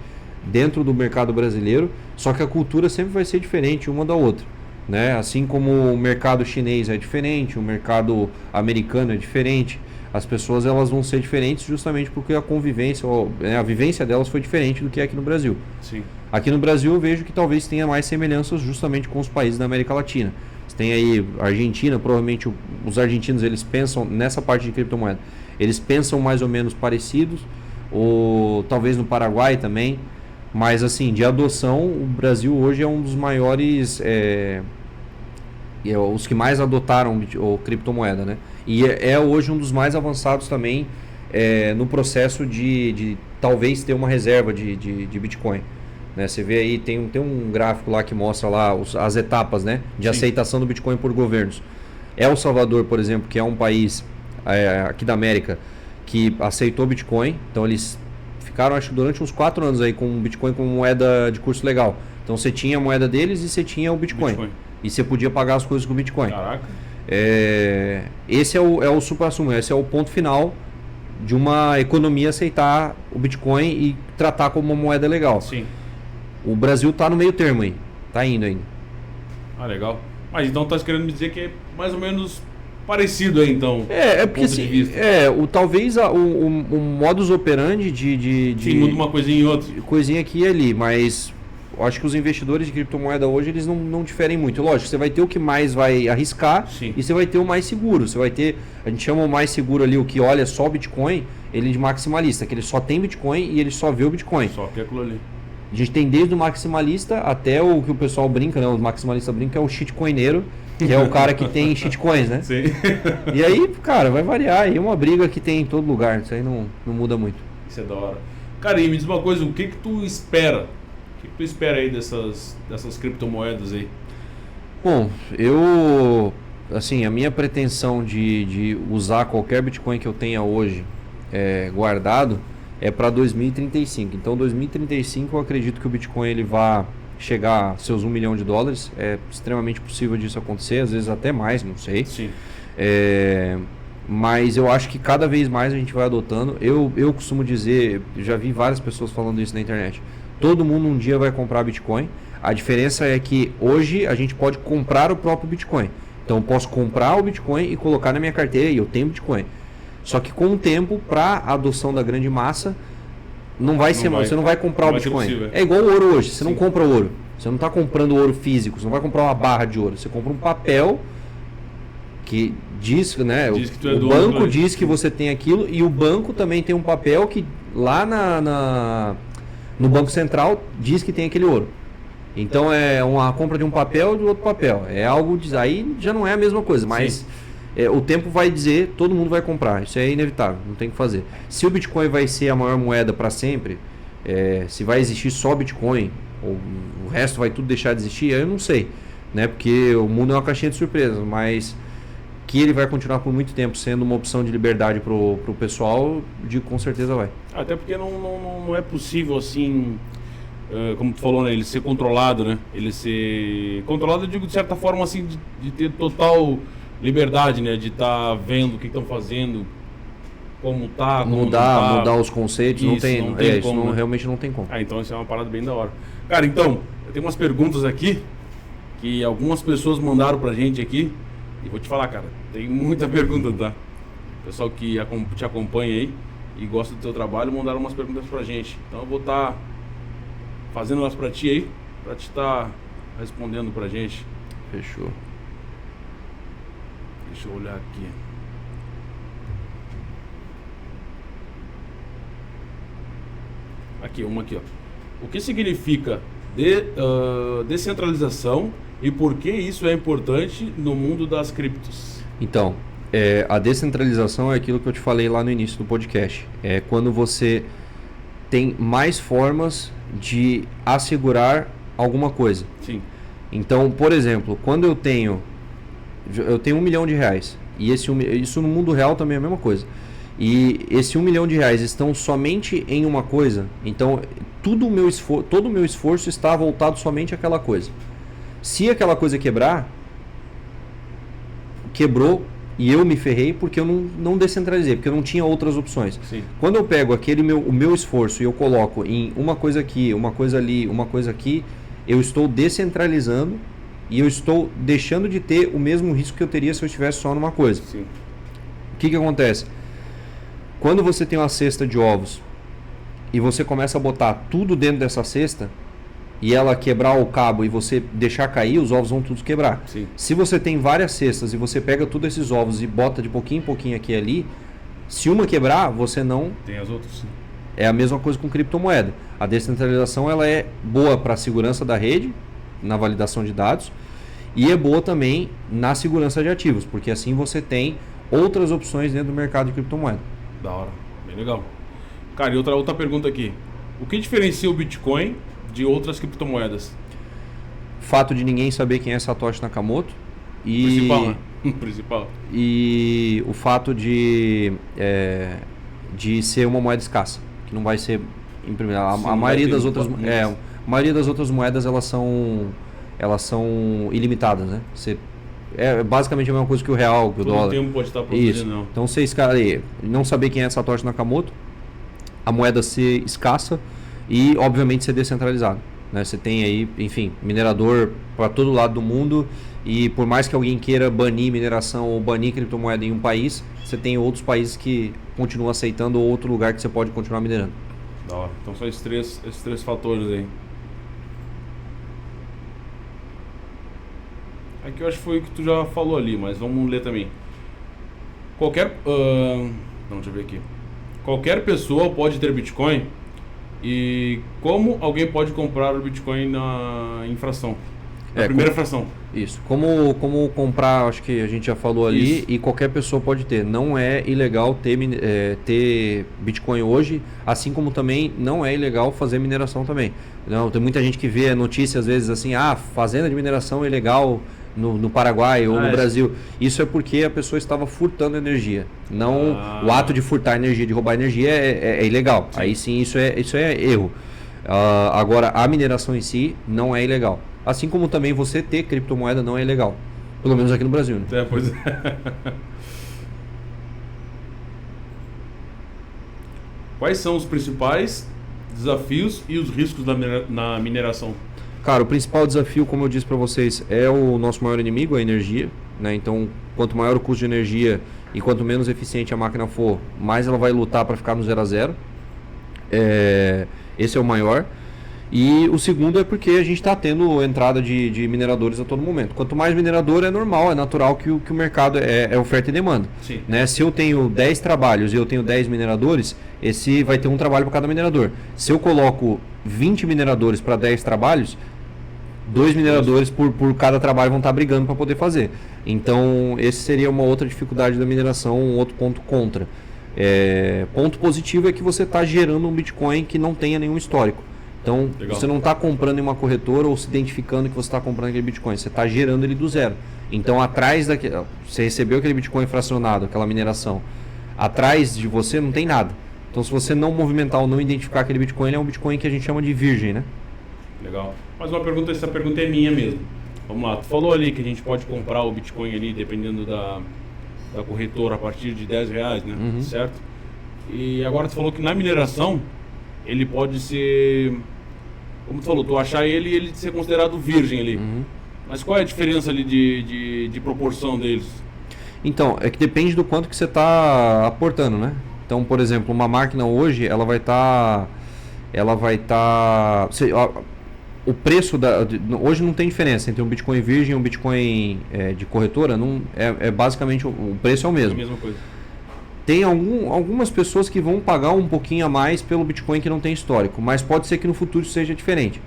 dentro do mercado brasileiro, só que a cultura sempre vai ser diferente uma da outra, né? Assim como o mercado chinês é diferente, o mercado americano é diferente, as pessoas elas vão ser diferentes justamente porque a convivência, a vivência delas foi diferente do que é aqui no Brasil. Sim. Aqui no Brasil eu vejo que talvez tenha mais semelhanças justamente com os países da América Latina, Você tem aí Argentina, provavelmente os argentinos eles pensam nessa parte de criptomoeda. Eles pensam mais ou menos parecidos, ou talvez no Paraguai também. Mas assim, de adoção, o Brasil hoje é um dos maiores, os que mais adotaram o criptomoeda, né? E é hoje um dos mais avançados também no processo de talvez ter uma reserva de Bitcoin. Né? Você vê aí, tem um gráfico lá que mostra lá as etapas, né, de Sim. aceitação do Bitcoin por governos. El Salvador, por exemplo, que é um país aqui da América que aceitou Bitcoin, então eles ficaram, acho, durante uns 4 anos aí com o Bitcoin como moeda de curso legal. Então você tinha a moeda deles e você tinha o Bitcoin. E você podia pagar as coisas com o Bitcoin. Caraca. Esse é o supra-sumo, esse é o ponto final de uma economia aceitar o Bitcoin e tratar como uma moeda legal. Sim. O Brasil tá no meio termo aí, tá indo ainda. Ah, legal. Mas então tá querendo me dizer que é mais ou menos parecido aí, então. Porque assim, talvez o modus operandi Sim, muda uma coisinha em outra. Coisinha aqui e ali, mas eu acho que os investidores de criptomoeda hoje, eles não diferem muito. Lógico, você vai ter o que mais vai arriscar. Sim. E você vai ter o mais seguro. Você vai ter, a gente chama o mais seguro ali, o que olha só o Bitcoin, ele de maximalista, que ele só tem Bitcoin e ele só vê o Bitcoin. Só que é aquilo ali. A gente tem desde o maximalista até o que o pessoal brinca, né? Os maximalistas brincam, é o shitcoineiro, que é o cara que tem shitcoins, né? Sim. E aí, cara, vai variar. E é uma briga que tem em todo lugar. Isso aí não muda muito. Isso é da hora. Cara, e me diz uma coisa, o que tu espera? O que tu espera aí dessas criptomoedas aí? Bom, assim, a minha pretensão de usar qualquer Bitcoin que eu tenha hoje guardado é para 2035. Então, 2035 eu acredito que o Bitcoin ele vai chegar a seus $1 milhão. É extremamente possível disso acontecer, às vezes até mais, não sei. Sim. Mas eu acho que cada vez mais a gente vai adotando. Eu costumo dizer, já vi várias pessoas falando isso na internet, todo mundo um dia vai comprar Bitcoin. A diferença é que hoje a gente pode comprar o próprio Bitcoin. Então eu posso comprar o Bitcoin e colocar na minha carteira e eu tenho Bitcoin. Só que com o tempo, para a adoção da grande massa, você não vai comprar o Bitcoin. É igual o ouro hoje, você não compra ouro. Você não está comprando ouro físico, você não vai comprar uma barra de ouro. Você compra um papel que diz, né? Diz que tu é o banco diz que você tem aquilo e o banco também tem um papel que lá no Banco Central diz que tem aquele ouro. Então é uma compra de um papel e do outro papel. É algo aí já não é a mesma coisa, mas o tempo vai dizer, todo mundo vai comprar. Isso é inevitável, não tem o que fazer. Se o Bitcoin vai ser a maior moeda para sempre, se vai existir só Bitcoin, ou o resto vai tudo deixar de existir, eu não sei, né? Porque o mundo é uma caixinha de surpresas, mas que ele vai continuar por muito tempo sendo uma opção de liberdade pro pessoal, digo, com certeza vai. Até porque não é possível assim, como tu falou, né, ele ser controlado, né? Ele ser controlado, eu digo de certa forma assim, de ter total liberdade, né? De estar vendo o que estão fazendo, como tá, como mudar os conceitos, isso, não tem como, né? Realmente não tem como. Então isso é uma parada bem da hora. Cara, então, eu tenho umas perguntas aqui que algumas pessoas mandaram pra gente aqui. E vou te falar, cara, tem muita pergunta, tá? O pessoal que te acompanha aí e gosta do teu trabalho mandaram umas perguntas pra gente. Então eu vou estar fazendo elas pra ti aí, pra te estar respondendo pra gente. Fechou. Deixa eu olhar aqui. Aqui, uma aqui, ó. O que significa descentralização e por que isso é importante no mundo das criptos? Então, a descentralização é aquilo que eu te falei lá no início do podcast. É quando você tem mais formas de assegurar alguma coisa. Sim. Então, por exemplo, quando eu tenho $1 milhão e isso no mundo real também é a mesma coisa. E esse $1 milhão estão somente em uma coisa. Então, todo o meu esforço está voltado somente àquela coisa. Se aquela coisa quebrou e eu me ferrei porque eu não descentralizei, porque eu não tinha outras opções. Sim. Quando eu pego o meu esforço e eu coloco em uma coisa aqui, uma coisa ali, uma coisa aqui, eu estou descentralizando e eu estou deixando de ter o mesmo risco que eu teria se eu estivesse só numa coisa. Sim. O que acontece? Quando você tem uma cesta de ovos e você começa a botar tudo dentro dessa cesta, e ela quebrar o cabo e você deixar cair, os ovos vão todos quebrar. Sim. Se você tem várias cestas e você pega todos esses ovos e bota de pouquinho em pouquinho aqui e ali, se uma quebrar, você não... Tem as outras, sim. É a mesma coisa com criptomoeda. A descentralização ela é boa para a segurança da rede, na validação de dados, e é boa também na segurança de ativos, porque assim você tem outras opções dentro do mercado de criptomoeda. Da hora, bem legal. Cara, e outra pergunta aqui. O que diferencia o Bitcoin de outras criptomoedas? Fato de ninguém saber quem é Satoshi Nakamoto. E Principal, né? Principal. E o fato de ser uma moeda escassa, que não vai ser imprimida. A maioria das outras, a maioria das outras moedas elas são ilimitadas, né? É basicamente a mesma coisa que o real, que o dólar. Todo tempo pode estar produzindo, isso. não. Então você não saber quem é Satoshi Nakamoto, a moeda ser escassa e obviamente ser descentralizada, né? Você tem aí, enfim, minerador para todo lado do mundo, e por mais que alguém queira banir mineração ou banir criptomoeda em um país, você tem outros países que continuam aceitando, ou outro lugar que você pode continuar minerando. Da hora. Então são esses três fatores aí. Aqui eu acho que foi o que tu já falou ali, mas vamos ler também. Deixa eu ver aqui. Qualquer pessoa pode ter Bitcoin, e como alguém pode comprar o Bitcoin na infração? Na primeira fração. Isso. Como comprar, acho que a gente já falou ali, e qualquer pessoa pode ter. Não é ilegal ter Bitcoin hoje, assim como também não é ilegal fazer mineração também. Não, tem muita gente que vê notícias às vezes assim, fazenda de mineração é ilegal no Paraguai ou no Brasil. Isso é porque a pessoa estava furtando energia. Não, o ato de furtar energia, de roubar energia é ilegal. Sim. Aí sim, isso é erro. Agora, a mineração em si não é ilegal. Assim como também você ter criptomoeda não é ilegal. Pelo menos aqui no Brasil, né? Pois é. Quais são os principais desafios e os riscos na mineração? Cara, o principal desafio, como eu disse para vocês, é o nosso maior inimigo, a energia, né? Então, quanto maior o custo de energia e quanto menos eficiente a máquina for, mais ela vai lutar para ficar no 0 a 0. Esse é o maior. E o segundo é porque a gente está tendo entrada de mineradores a todo momento. Quanto mais minerador, é normal, é natural que o mercado é oferta e demanda. Sim. Né? Se eu tenho 10 trabalhos e eu tenho 10 mineradores, esse vai ter um trabalho para cada minerador. Se eu coloco 20 mineradores para 10 trabalhos, 2 mineradores por cada trabalho vão estar brigando para poder fazer. Então, esse seria uma outra dificuldade da mineração, um outro ponto contra. Ponto positivo é que você está gerando um Bitcoin que não tenha nenhum histórico. Então, legal. Você não está comprando em uma corretora ou se identificando que você está comprando aquele Bitcoin. Você está gerando ele do zero. Então, você recebeu aquele Bitcoin fracionado, aquela mineração. Atrás de você não tem nada. Então, se você não movimentar ou não identificar aquele Bitcoin, ele é um Bitcoin que a gente chama de virgem, né? Legal. Mais uma pergunta, essa pergunta é minha mesmo. Vamos lá. Tu falou ali que a gente pode comprar o Bitcoin ali, dependendo da corretora, a partir de R$10, né? Uhum. Certo? E agora tu falou que na mineração, ele pode ser, como tu falou, tu achar ele ser considerado virgem ali. Uhum. Mas qual é a diferença ali de proporção deles? Então, é que depende do quanto que você está aportando, né? Então, por exemplo, uma máquina hoje, ela vai estar... o preço hoje não tem diferença entre um Bitcoin virgem e um Bitcoin de corretora. Basicamente, o preço é o mesmo. É a mesma coisa. Tem algumas pessoas que vão pagar um pouquinho a mais pelo Bitcoin que não tem histórico, mas pode ser que no futuro seja diferente.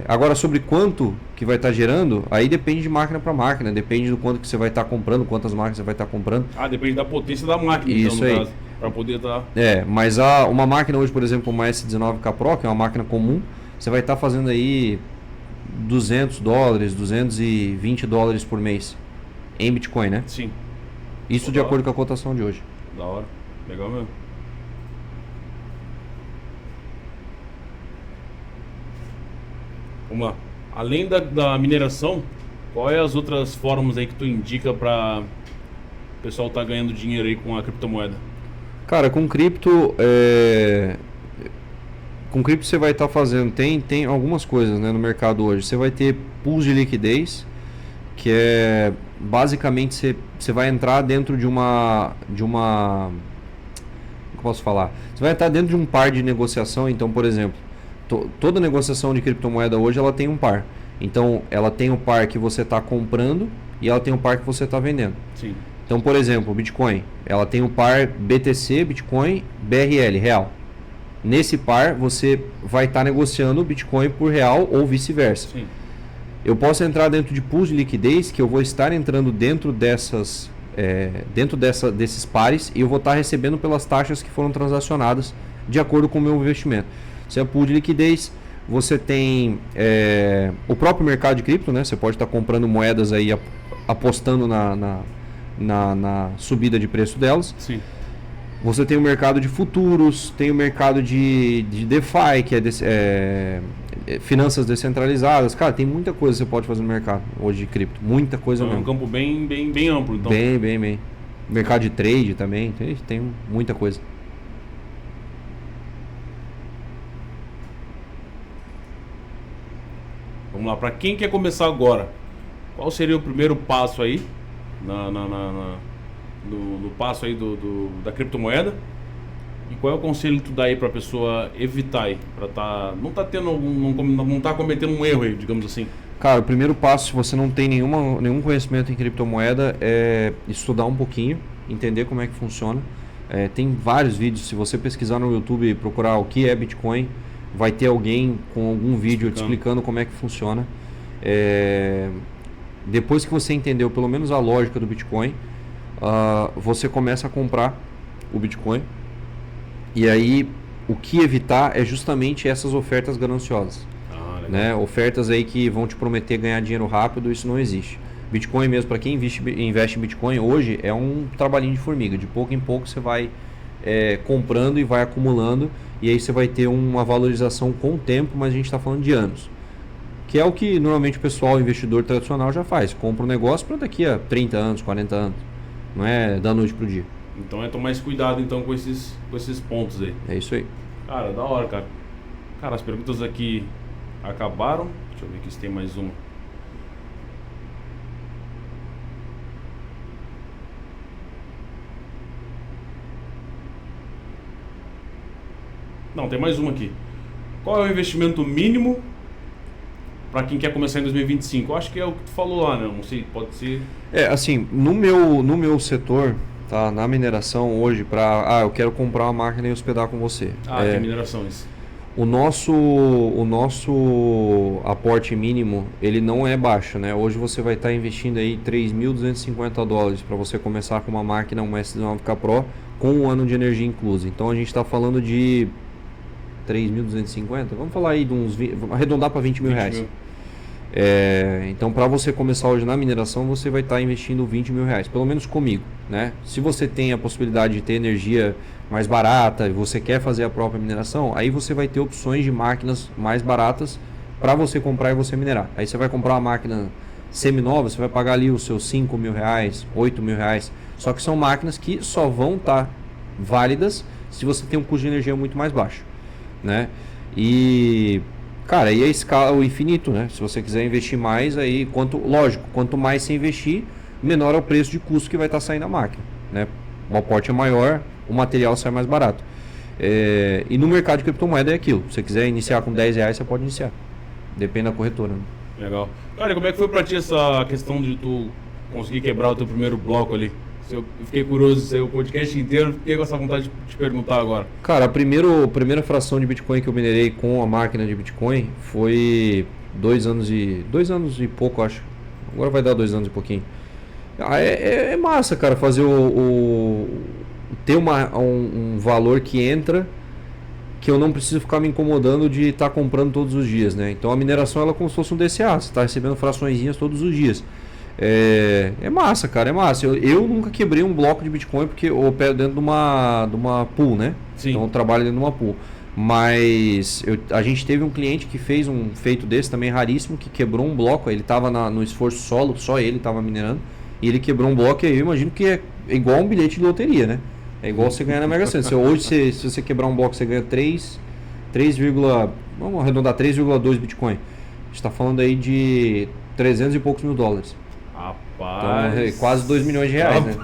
Agora, sobre quanto que vai estar gerando, aí depende de máquina para máquina, depende do quanto que você vai estar comprando, quantas máquinas você vai estar comprando. Depende da potência da máquina, isso então, no aí. caso, para poder estar... Mas uma máquina hoje, por exemplo, uma S19K Pro, que é uma máquina comum, você vai estar fazendo aí $200, $220 por mês em Bitcoin, né? Sim. Isso de acordo com a cotação de hoje. Da hora. Legal mesmo. Vamos lá. Além da mineração, qual é as outras formas aí que tu indica para o pessoal tá ganhando dinheiro aí com a criptomoeda? Cara, com cripto você vai estar fazendo, tem algumas coisas, né, no mercado hoje. Você vai ter pools de liquidez, que é basicamente você vai entrar dentro de uma como eu posso falar? Você vai entrar dentro de um par de negociação. Então, por exemplo, toda negociação de criptomoeda hoje ela tem um par. Então, ela tem o par que você está comprando e ela tem o par que você está vendendo. Sim. Então, por exemplo, o Bitcoin, ela tem o par BTC, Bitcoin, BRL, real. Nesse par, você vai estar negociando o Bitcoin por real ou vice-versa. Sim. Eu posso entrar dentro de pools de liquidez, que eu vou estar entrando dentro desses pares e eu vou estar recebendo pelas taxas que foram transacionadas de acordo com o meu investimento. Se é pool de liquidez, você tem o próprio mercado de cripto, né? Você pode estar comprando moedas aí, apostando na subida de preço delas. Sim. Você tem o mercado de futuros, tem o mercado de DeFi, que é finanças descentralizadas. Cara, tem muita coisa que você pode fazer no mercado hoje de cripto. Muita coisa então, mesmo. É um campo bem amplo. Então. Bem. Mercado de trade também, tem muita coisa. Vamos lá, para quem quer começar agora, qual seria o primeiro passo aí no passo aí da criptomoeda? E qual é o conselho que tu dá aí para a pessoa evitar aí, para não tá cometendo um erro aí, digamos assim? Cara, o primeiro passo, se você não tem nenhum conhecimento em criptomoeda, é estudar um pouquinho, entender como é que funciona. Tem vários vídeos, se você pesquisar no YouTube e procurar o que é Bitcoin, vai ter alguém com algum vídeo te explicando como é que funciona. Depois que você entendeu pelo menos a lógica do Bitcoin, você começa a comprar o Bitcoin. E aí, o que evitar é justamente essas ofertas gananciosas. Né? Ofertas aí que vão te prometer ganhar dinheiro rápido, isso não existe. Bitcoin mesmo, para quem investe em Bitcoin hoje, é um trabalhinho de formiga. De pouco em pouco você vai comprando e vai acumulando. E aí você vai ter uma valorização com o tempo, mas a gente está falando de anos. Que é o que normalmente o pessoal, o investidor tradicional já faz. Compra um negócio para daqui a 30 anos, 40 anos. Não é da noite pro dia. Então é tomar mais cuidado então com esses pontos aí. É isso aí. Cara, da hora, cara. Cara, as perguntas aqui acabaram. Deixa eu ver aqui se tem mais uma. Não, tem mais uma aqui. Qual é o investimento mínimo para quem quer começar em 2025? Eu acho que é o que tu falou lá, né? Não sei, pode ser... Assim, no meu setor, tá, na mineração hoje, eu quero comprar uma máquina e hospedar com você. Que é mineração isso. O nosso aporte mínimo, ele não é baixo, né? Hoje você vai estar investindo aí $3.250 para você começar com uma máquina, uma S9K Pro, com um ano de energia inclusa. Então a gente está falando de 3.250, vamos falar aí de vamos arredondar para 20 mil reais. Então, para você começar hoje na mineração, você vai estar investindo 20 mil reais, pelo menos comigo, né? Se você tem a possibilidade de ter energia mais barata e você quer fazer a própria mineração, aí você vai ter opções de máquinas mais baratas para você comprar e você minerar. Aí você vai comprar uma máquina semi-nova, você vai pagar ali os seus 5 mil reais, 8 mil reais. Só que são máquinas que só vão estar válidas se você tem um custo de energia muito mais baixo, né? E, cara, aí a escala, o infinito, né? Se você quiser investir mais, aí, quanto mais você investir, menor é o preço de custo que vai estar saindo a máquina, né? O aporte é maior, o material sai mais barato. E no mercado de criptomoeda é aquilo. Se você quiser iniciar com 10 reais, você pode iniciar. Depende da corretora, né? Legal. Cara, como é que foi pra ti essa questão de tu conseguir quebrar o teu primeiro bloco ali? Eu fiquei curioso, o podcast inteiro, fiquei com essa vontade de te perguntar agora. Cara, a primeira fração de Bitcoin que eu minerei com a máquina de Bitcoin foi 2 anos e pouco, acho. Agora vai dar 2 anos e pouquinho. É massa, cara, fazer ter um valor que entra, que eu não preciso ficar me incomodando de estar comprando todos os dias, né? Então a mineração ela é como se fosse um DCA, você está recebendo fraçõezinhas todos os dias. É massa, cara, é massa. Eu nunca quebrei um bloco de Bitcoin porque eu opero dentro de uma pool, né? Sim. Então eu trabalho dentro de uma pool. Mas a gente teve um cliente que fez um feito desse também raríssimo, que quebrou um bloco. Ele estava no esforço solo, só ele estava minerando. E ele quebrou um bloco e aí eu imagino que é igual um bilhete de loteria, né? É igual você ganhar na Mega Sena. Hoje, se você quebrar um bloco, você ganha vamos arredondar, 3,2 Bitcoin. A gente está falando aí de 300 e poucos mil dólares. Rapaz. Então, quase 2 milhões de reais, né?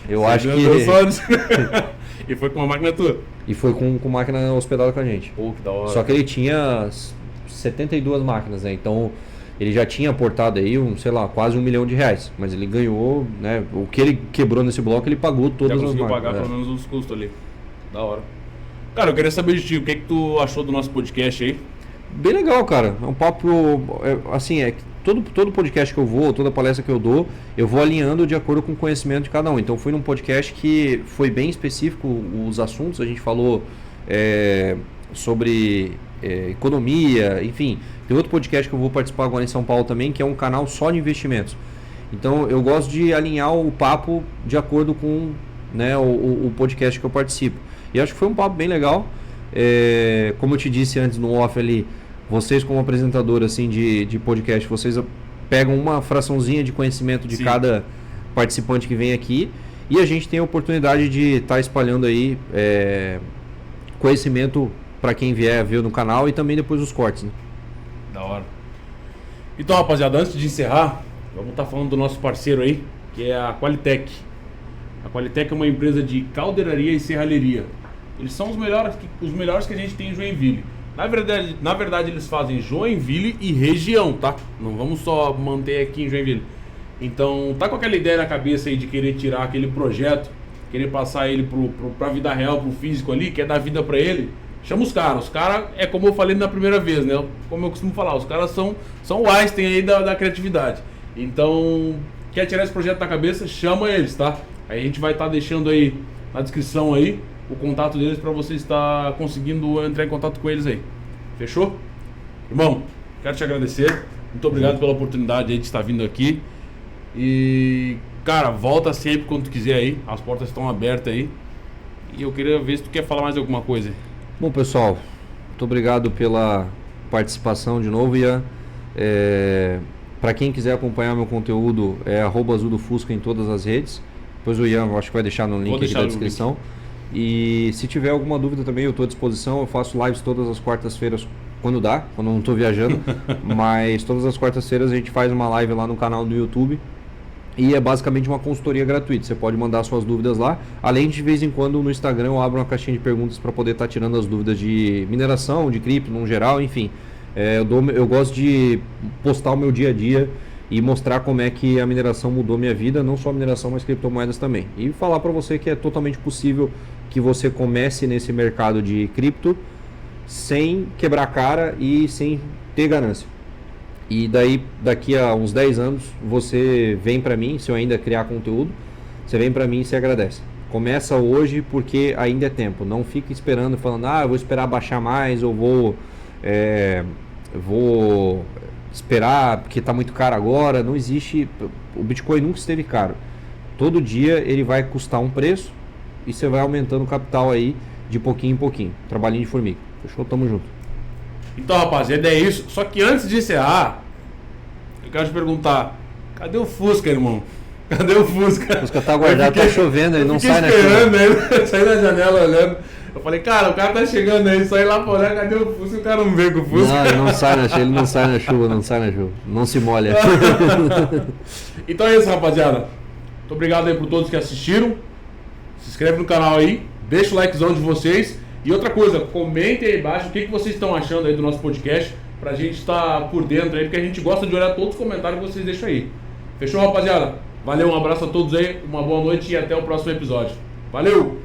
Eu acho que E foi com uma máquina tua? E foi com máquina hospedada com a gente. Pô, que da hora. Só que ele tinha 72 máquinas, né? Então ele já tinha aportado aí, sei lá, quase R$1 milhão. Mas ele ganhou, né? O que ele quebrou nesse bloco, ele pagou todas as máquinas. Já conseguiu pagar pelo menos os custos ali. Da hora. Cara, eu queria saber de ti, o que tu achou do nosso podcast aí? Bem legal, cara. É um papo, assim, todo podcast que eu vou, toda palestra que eu dou, eu vou alinhando de acordo com o conhecimento de cada um. Então fui num podcast que foi bem específico os assuntos, a gente falou sobre economia, enfim. Tem outro podcast que eu vou participar agora em São Paulo também, que é um canal só de investimentos. Então eu gosto de alinhar o papo de acordo com, né, o podcast que eu participo. E acho que foi um papo bem legal. Como eu te disse antes no off ali, vocês como apresentador assim, de podcast, vocês pegam uma fraçãozinha de conhecimento de cada participante que vem aqui e a gente tem a oportunidade de estar espalhando aí conhecimento para quem vier ver no canal e também depois os cortes, né? Da hora. Então, rapaziada, antes de encerrar, vamos estar falando do nosso parceiro aí, que é a Qualitec. A Qualitec é uma empresa de caldeiraria e serralheria. Eles são os melhores que a gente tem em Joinville. Na verdade, eles fazem Joinville e região, tá? Não vamos só manter aqui em Joinville. Então, tá com aquela ideia na cabeça aí de querer tirar aquele projeto, querer passar ele pra vida real, pro físico ali, quer dar vida pra ele? Chama os caras. Os caras, é como eu falei na primeira vez, né? Como eu costumo falar, os caras são o Einstein aí da criatividade. Então, quer tirar esse projeto da cabeça? Chama eles, tá? Aí a gente vai estar deixando aí na descrição aí o contato deles para você estar conseguindo entrar em contato com eles aí. Fechou? Irmão, quero te agradecer. Muito obrigado pela oportunidade aí de estar vindo aqui. E, cara, volta sempre quando tu quiser aí. As portas estão abertas aí. E eu queria ver se tu quer falar mais alguma coisa aí. Bom, pessoal, muito obrigado pela participação de novo, Ian. Para quem quiser acompanhar meu conteúdo, é @azul_do_fusca em todas as redes. Depois o Ian, acho que vai deixar no link aqui da descrição. E se tiver alguma dúvida também, eu estou à disposição. Eu faço lives todas as quartas-feiras, quando dá, quando não estou viajando. Mas todas as quartas-feiras a gente faz uma live lá no canal do YouTube. E é basicamente uma consultoria gratuita. Você pode mandar suas dúvidas lá. Além de vez em quando no Instagram eu abro uma caixinha de perguntas para poder estar tirando as dúvidas de mineração, de cripto no geral, enfim. Eu gosto de postar o meu dia a dia e mostrar como é que a mineração mudou minha vida, não só a mineração, mas criptomoedas também. E falar para você que é totalmente possível que você comece nesse mercado de cripto sem quebrar a cara e sem ter ganância. E daí, daqui a uns 10 anos, você vem para mim, se eu ainda criar conteúdo, você vem para mim e se agradece. Começa hoje porque ainda é tempo. Não fica esperando, falando, eu vou esperar baixar mais, ou vou esperar porque está muito caro agora. Não existe, o Bitcoin nunca esteve caro. Todo dia ele vai custar um preço e você vai aumentando o capital aí de pouquinho em pouquinho. Trabalhinho de formiga. Fechou? Tamo junto. Então, rapaziada, é isso. Só que antes de encerrar, eu quero te perguntar, cadê o Fusca, irmão? Cadê o Fusca? O Fusca tá guardado, tá chovendo, ele não sai na chuva. Ele saí na janela olhando. Eu falei, cara, o cara tá chegando aí, sai lá pra olhar, cadê o Fusca? O cara não vê com o Fusca. Não, ele não sai na chuva, não se molha. Então é isso, rapaziada. Muito obrigado aí por todos que assistiram. Se inscreve no canal aí, deixa o likezão de vocês. E outra coisa, comentem aí embaixo o que vocês estão achando aí do nosso podcast, pra gente estar por dentro aí, porque a gente gosta de olhar todos os comentários que vocês deixam aí. Fechou, rapaziada? Valeu, um abraço a todos aí, uma boa noite e até o próximo episódio. Valeu!